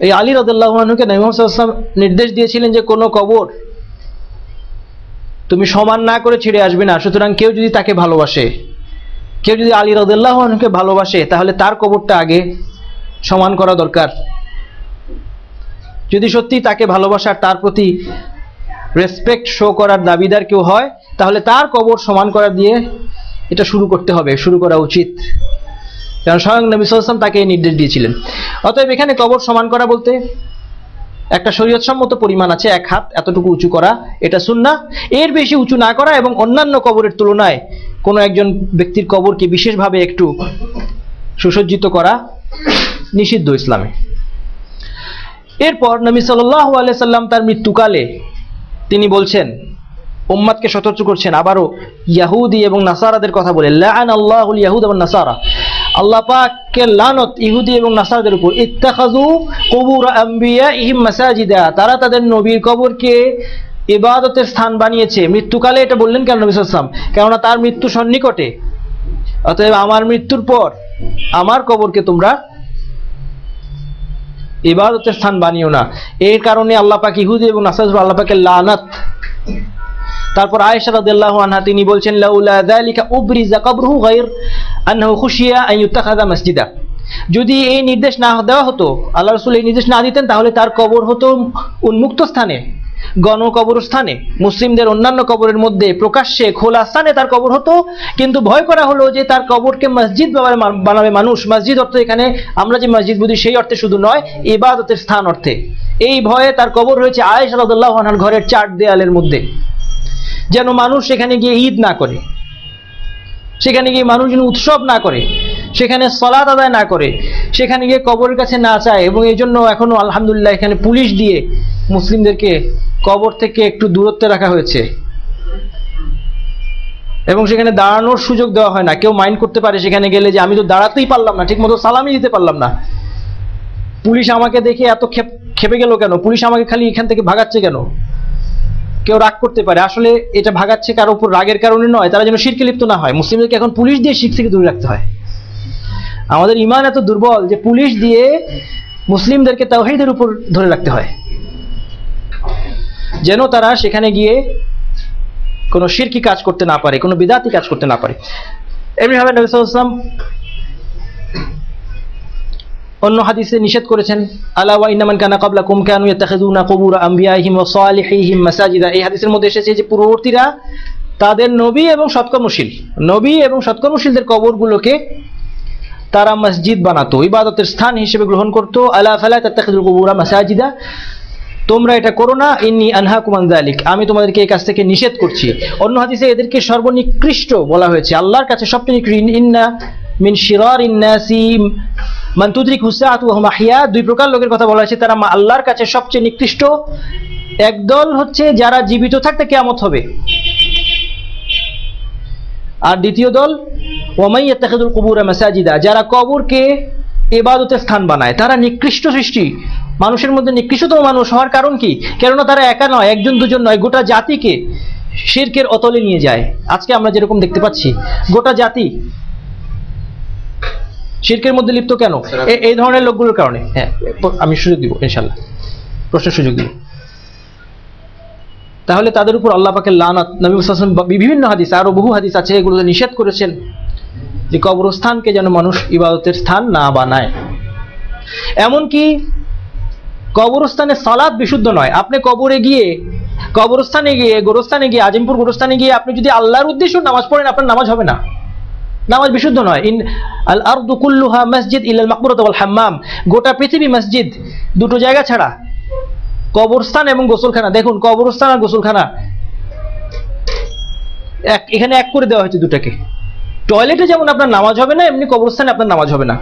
এই আলী রাদিয়াল্লাহু আনহুকে নবী মুহাম্মদ সাল্লাল্লাহু আলাইহি ওয়াসাল্লাম নির্দেশ দিয়েছিলেন যে কোনো কবর তুমি সমান না করে ছেড়ে আসবে না। সুতরাং কেউ যদি তাকে ভালোবাসে, কেউ যদি আলী রাদিয়াল্লাহু আনহুকে ভালোবাসে, তাহলে তার কবরটা আগে সমান করা দরকার। যদি সত্যি তাকে ভালোবাসার, তার প্রতি রেসপেক্ট শো করার দাবিদার কেউ হয়, তাহলে তার কবর সমান করা দিয়ে এটা শুরু করতে হবে, শুরু করা উচিত। কারণ স্বয়ং নবী সাল্লাল্লাহু আলাইহি ওয়াসাল্লাম তাকে এই নির্দেশ দিয়েছিলেন। অতএব এখানে কবর সমান করা বলতে একটা শরীয়তসম্মত পরিমাণ আছে, 1 হাত এতটুকু উঁচু করা, এটা সুন্নাহ। এর বেশি উঁচু না করা এবং অন্যান্য কবরের তুলনায় কোনো একজন ব্যক্তির কবরকে বিশেষভাবে একটু সুসজ্জিত করা নিষিদ্ধ ইসলামে। এরপর নবী সাল্লাল্লাহু আলাইহি সাল্লাম তার মৃত্যুকালে তিনি বলছেন, উম্মতকে সতর্ক করছেন আবারও ইহুদি এবং নাসারাদের কথা বলে, লাআনাল্লাহুল ইয়াহুদ ওয়ান নাসারা, আল্লাহ পাকের লানত ইহুদি এবং নাসারাদের উপর। ইত্তাখাযু কুবুর আম্বিয়াইহিম মাসাজিদা, তারা তাদের নবীর কবরকে ইবাদতের স্থান বানিয়েছে। মৃত্যুকালে এটা বললেন কেন নবী সাল্লাল্লাহু আলাইহি ওয়াসাল্লাম? কেননা তার মৃত্যু সন্নিকটে। অতএব আমার মৃত্যুর পর আমার কবরকে তোমরা ইবাদতের স্থান বানিও না। এর কারণে আল্লাহ পাক ইহুদি এবং নাসারাদের আল্লাহ পাকের লানত। তারপর আয়েশা রাদিয়াল্লাহু আনহা তিনি বলছেন, লাউলা যালিকা উবরিজা কবরুহু গায়র আনহু খুশিয়া আন ইউত্তাখাযা মসজিদা, যদি এই নির্দেশ না দেওয়া হতো, আল্লাহ রাসূল এই নির্দেশ না দিতেন, তাহলে তার কবর হতো উন্মুক্ত স্থানে, গণকবরস্থানে, মুসলিমদের অন্যান্য কবরের মধ্যে প্রকাশ্যে খোলা স্থানে তার কবর হতো, কিন্তু ভয় করা হলো যে তার কবরকে মসজিদ বানাবে মানুষ। মসজিদ অর্থ এখানে আমরা যে মসজিদ বুঝি সেই অর্থে শুধু নয়, ইবাদতের স্থান অর্থে। এই ভয়ে তার কবর হয়েছে আয়েশা রাদিয়াল্লাহু আনহার ঘরের 4 দেয়ালের মধ্যে, যেন মানুষ সেখানে গিয়ে ঈদ না করে, সেখানে গিয়ে মানুষ যেন উৎসব না করে, সেখানে সালাত আদায় না করে, সেখানে গিয়ে কবরের কাছে না চায়। এবং এই জন্য এখনো আলহামদুলিল্লাহ এখানে পুলিশ দিয়ে মুসলিমদেরকে কবর থেকে একটু দূরত্বে রাখা হয়েছে, এবং সেখানে দাঁড়ানোর সুযোগ দেওয়া হয় না। কেউ মাইন্ড করতে পারে সেখানে গেলে যে আমি তো দাঁড়াতেই পারলাম না, ঠিক মতো সালামই দিতে পারলাম না, পুলিশ আমাকে দেখে এত খেপে গেল কেন, পুলিশ আমাকে খালি এখান থেকে ভাগাচ্ছে কেন, কেউ রাগ করতে পারে। আসলে এটা ভাগাচ্ছে কারো উপর রাগের কারণে নয়, তারা যেন শিরকে লিপ্ত না হয়। মুসলিমদেরকে এখন পুলিশ দিয়ে শিরক থেকে দূরে রাখতে হয়। আমাদের ঈমান এত দুর্বল যে পুলিশ দিয়ে মুসলিমদেরকে তাওহীদের উপর ধরে রাখতে হয়, যেন তারা সেখানে গিয়ে কোনো শিরকি কাজ করতে না পারে, কোনো বিদআতি কাজ করতে না পারে। এমনিভাবে নবী সাল্লাল্লাহু আলাইহি ওয়াসাল্লাম অন্য হাদিসে নিষেধ করেছেন, আলা ওয়া ইন্না মান কানা ক্বাবলাকুম কানু ইয়াত্তাখিযুনা কুবুর আম্বিয়াইহিম ওয়া সালিহিহিম মাসাজিদা। এই হাদিসের মধ্যে এসেছে যে পূর্ববর্তীরা তাদের নবী এবং সৎকর্মশীলদের কবরগুলোকে তারা মসজিদ বানাতো, ইবাদতের স্থান হিসেবে গ্রহণ করতো। আলা ফালা তাত্তাখিযুল কুবুরা মাসাজিদা, তোমরা এটা করো না, ইন্নী আনহাকুম আন যালিক, আমি তোমাদেরকে এই কাজ থেকে নিষেধ করছি। অন্য হাদিসে এদেরকে সর্বনিকৃষ্ট বলা হয়েছে, আল্লাহর কাছে সবচেয়ে নিকৃষ্ট। ইন্না মিন শিরারিন নাসি মান তুদরিকহু সাআতু ওয়া হুম আহইয়া, 2 প্রকার লোকের কথা বলা হয়েছে, তারা আল্লাহর কাছে সবচেয়ে নিকৃষ্ট। একদল হচ্ছে যারা জীবিত থাকতে কিয়ামত হবে, আর দ্বিতীয় দল ওয়া মান ইয়াত্তাখিযুল কুবুরা মাসাজিদা, যারা কবরকে ইবাদতের স্থান বানায়। তারা নিকৃষ্ট সৃষ্টি, মানুষের মধ্যে নিকৃষ্টতম মানুষ হওয়ার কারণ কি? কেননা তারা একা নয়, একজন দুজন নয়, গোটা জাতিকে শিরকের অতলে নিয়ে যায়। আজকে আমরা যেরকম দেখতে পাচ্ছি গোটা জাতি শিরকের মধ্যে লিপ্ত। কেন? এই ধরনের লোকগুলোর কারণে। হ্যাঁ, আমি সুযোগ দিব ইনশাআল্লাহ, প্রশ্নের সুযোগ দিব। তাহলে তাদের উপর আল্লাহ পাকের লানত, নবী সাল্লাল্লাহু আলাইহি ওয়াসাল্লাম বিভিন্ন হাদিস, আরো বহু হাদিস আছে, এগুলো নিষেধ করেছেন যে কবরস্থানকে যেন মানুষ ইবাদতের স্থান না বানায়। এমনকি কবরস্থানে সালাত বিশুদ্ধ নয়। আপনি কবরস্থানে গিয়ে আজিমপুর গোরস্থানে গিয়ে আপনি যদি আল্লাহর উদ্দেশ্যে নামাজ পড়েন, আপনার নামাজ হবে না, নামাজ বিশুদ্ধ নয়। আল আরদু কুল্লুহা মসজিদ ইল্লাল মাকবুরাত ওয়াল হাম্মাম, গোটা পৃথিবী মসজিদ, 2টো জায়গা ছাড়া, কবরস্থান এবং গোসলখানা। দেখুন, কবরস্থান আর গোসলখানা এখানে এক করে দেওয়া হয়েছে দুটাকে। টয়লেটে যেমন আপনার নামাজ হবে না, এমনি কবরস্থানে আপনার নামাজ হবে না।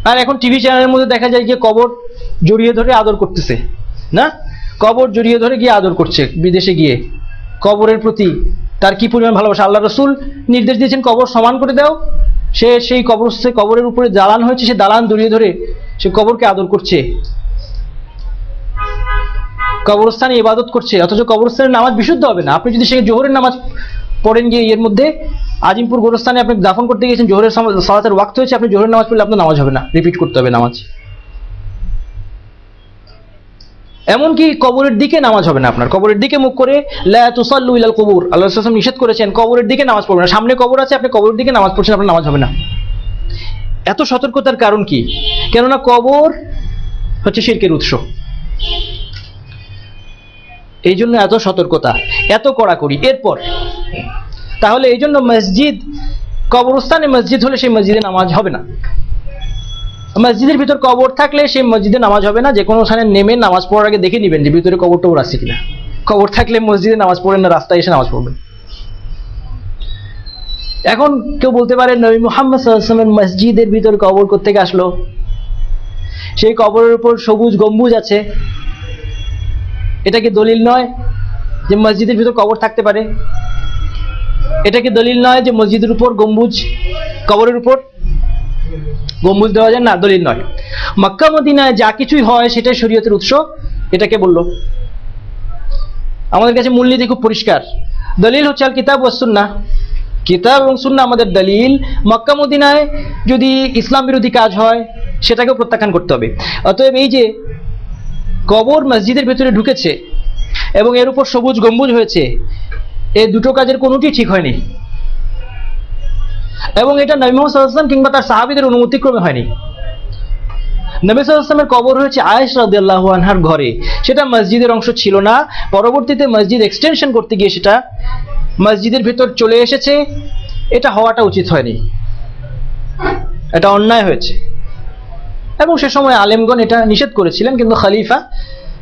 আর এখন টিভি চ্যানেলের মধ্যে দেখা যায় যে কবর জড়িয়ে ধরে আদর করতেছে, না, কবর জড়িয়ে ধরে গিয়ে আদর করছে। বিদেশে গিয়ে কবরের প্রতি তার কি পরিমাণ ভালোবাসা। আল্লাহ রাসূল নির্দেশ দিয়েছেন কবর সমান করে দাও। সে সেই কবরের উপরে দালান হয়েছে, সে দালান জড়িয়ে ধরে সে কবরকে আদর করছে, কবরস্থানে ইবাদত করছে, অথচ কবরস্থানের নামাজ বিশুদ্ধ হবে না। আপনি যদি সেই জোহরের নামাজ পড়েন গিয়ে এর মধ্যে, আজিমপুর গোরস্থানে আপনি দাফন করতে গিয়েছেন, জোহরের সালাতের ওয়াক্ত হয়েছে, আপনি জোহরের নামাজ পড়লে আপনার নামাজ হবে না, রিপিট করতে হবে নামাজ। এমনকি কবরের দিকে নামাজ হবে না আপনার, কবরের দিকে মুখ করে লা তুসাল্লু ইলাল কুবুর, আল্লাহ রাসূল সাল্লাল্লাহু আলাইহি ওয়াসাল্লাম নিষেধ করেছেন কবরের দিকে নামাজ পড়বেন না। সামনে কবর আছে, আপনি কবরের দিকে নামাজ পড়ছেন, আপনার নামাজ হবে না। এত সতর্কতার কারণ কি? কেননা কবর হচ্ছে শিরকের উৎস, এই জন্য এত সতর্কতা, এত কড়াকড়ি। এরপর তাহলে এই জন্য মসজিদ, কবরস্থানে মসজিদ হলে সেই মসজিদে নামাজ হবে না। মসজিদের ভিতর কবর থাকলে সেই মসজিদে নামাজ হবে না। যে কোনো স্থানে নেমে নামাজ পড়ার আগে দেখে নেবেন যে ভিতরে কবর টবর আছে কিনা। কবর থাকলে মসজিদে নামাজ পড়েন না, রাস্তায় এসে নামাজ পড়বেন। এখন কেউ বলতে পারে নবী মুহাম্মদ সাল্লাল্লাহু আলাইহি ওয়াসাল্লামের মসজিদের ভিতর কবর কোত্থেকে আসলো? সেই কবরের উপর সবুজ গম্বুজ আছে, এটা কি দলিল নয় যে মসজিদের ভিতর কবর থাকতে পারে? এটা কি দলিল নয় যে মসজিদের উপর গম্বুজ, কবরের উপর গম্বুজ দেওয়া যায়? না, দলিল নয়। মক্কা মদিনায় যা কিছুই হয় সেটাই শরীয়তের উৎস, এটাকে বললো। আমাদের কাছে মূলনীতি খুব পরিষ্কার, দলিল হচ্ছে আল কিতাব ওয়াস সুন্নাহ, কিতাব এবং সুন্নাহ আমাদের দলিল। মক্কা মদিনায় যদি ইসলাম বিরোধী কাজ হয় সেটাকেও প্রত্যাখ্যান করতে হবে। অতএব এই যে কবর মসজিদের ভেতরে ঢুকেছে এবং এর উপর সবুজ গম্বুজ হয়েছে, এই দুটো কাজের কোনোটি ঠিক হয়নি, এবং এটা নবী মুহাম্মদ সাল্লাল্লাহু আলাইহি ওয়াসাল্লাম কিংবা তার সাহাবীদের অনুমতিক্রমে হয়নি। নবী সাল্লাল্লাহু আলাইহি ওয়াসাল্লামের কবর হয়েছে আয়েশা রাদিয়াল্লাহু আনহার ঘরে, সেটা মসজিদের অংশ ছিল না, পরবর্তীতে মসজিদ এক্সটেনশন করতে গিয়ে সেটা মসজিদের ভেতর চলে এসেছে। এটা হওয়াটা উচিত হয়নি, এটা অন্যায় হয়েছে, এবং সে সময় আলেমগণ এটা নিষেধ করেছিলেন, কিন্তু খলিফা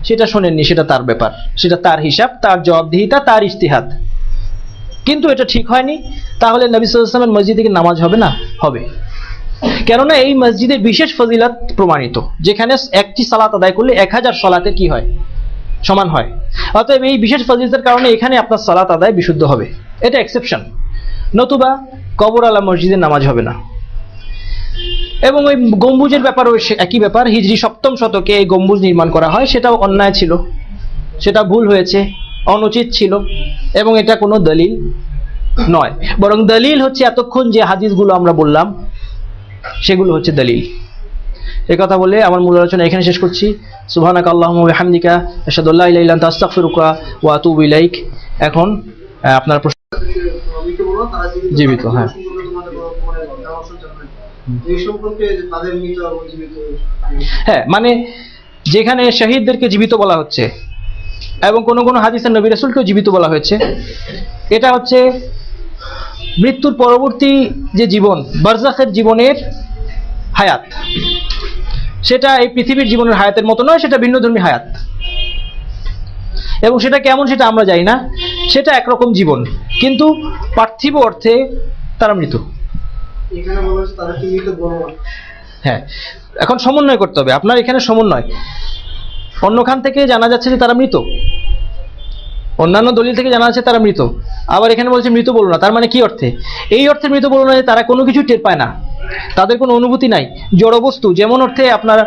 সেটা শোনেননি, সেটা তার ব্যাপার, সেটা তার হিসাব, তার জবাবদিহিতা, তার ইজতিহাদ। কিন্তু এটা ঠিক হয়নি। তাহলে নবী সাল্লাল্লাহু আলাইহি ওয়াসাল্লামের মসজিদে কি নামাজ হবে না? হবে, কেননা এই মসজিদের বিশেষ ফজিলত প্রমাণিত, যেখানে একটি সালাত আদায় করলে 1000 সালাতের কি হয়? সমান হয়। অতএব এই বিশেষ ফজিলতের কারণে এখানে আপনার সালাত আদায় বিশুদ্ধ হবে, এটা এক্সেপশন, নতুবা কবর আলা মসজিদে নামাজ হবে না। এবং ওই গম্বুজের ব্যাপারও একই ব্যাপার, হিজরি 7ম শতকে এই গম্বুজ নির্মাণ করা হয়, সেটাও অন্যায় ছিল, সেটা ভুল হয়েছে, অনুচিত ছিল, এবং এটা কোনো দলিল নয়, বরং দলিল হচ্ছে এতক্ষণ যে হাদিসগুলো আমরা বললাম সেগুলো হচ্ছে দলিল। এই কথা বলে আমার মূল আলোচনা এখানে শেষ করছি। সুবহানাকা আল্লাহুম্মা ওয়া বিহামদিকা আশহাদু আল্লা ইলাহা ইল্লা আনতা আস্তাগফিরুকা ওয়া আতুবু ইলাইক। এখন আপনার প্রশ্ন। জীবিত, হ্যাঁ, হ্যাঁ, মানে যেখানে শহীদদেরকে জীবিত বলা হচ্ছে এবং কোন কোন হাদিসে নবী রাসূলকেও জীবিত বলা হয়েছে, এটা হচ্ছে মৃত্যুর পরবর্তী যে জীবন, বারজাখের জীবনের হায়াত, সেটা এই পৃথিবীর জীবনের হায়াতের মতো নয়, সেটা ভিন্নধর্মী হায়াত। এবং সেটা কেমন সেটা আমরা জানি না, সেটা একরকম জীবন, কিন্তু পার্থিব অর্থে তারা মৃত। হ্যাঁ, এখন সমন্বয় করতে হবে আপনার, এখানে সমন্বয়। অন্যখান থেকে জানা যাচ্ছে যে তারা মৃত, অন্যান্য দলিল থেকে জানা যাচ্ছে তারা মৃত, আবার এখানে বলছে মৃত বলো না। তার মানে কি অর্থে? এই অর্থে মৃত বলো না যে তারা কোনো কিছু টের পায় না, তাদের কোনো অনুভূতি নাই, জড়বস্তু, যেমন অর্থে আপনার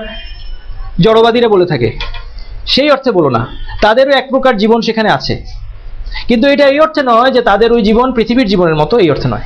জড়বাদীরা বলে থাকে, সেই অর্থে বলো না। তাদেরও এক প্রকার জীবন সেখানে আছে, কিন্তু এটা এই অর্থে নয় যে তাদের ওই জীবন পৃথিবীর জীবনের মতো, এই অর্থে নয়।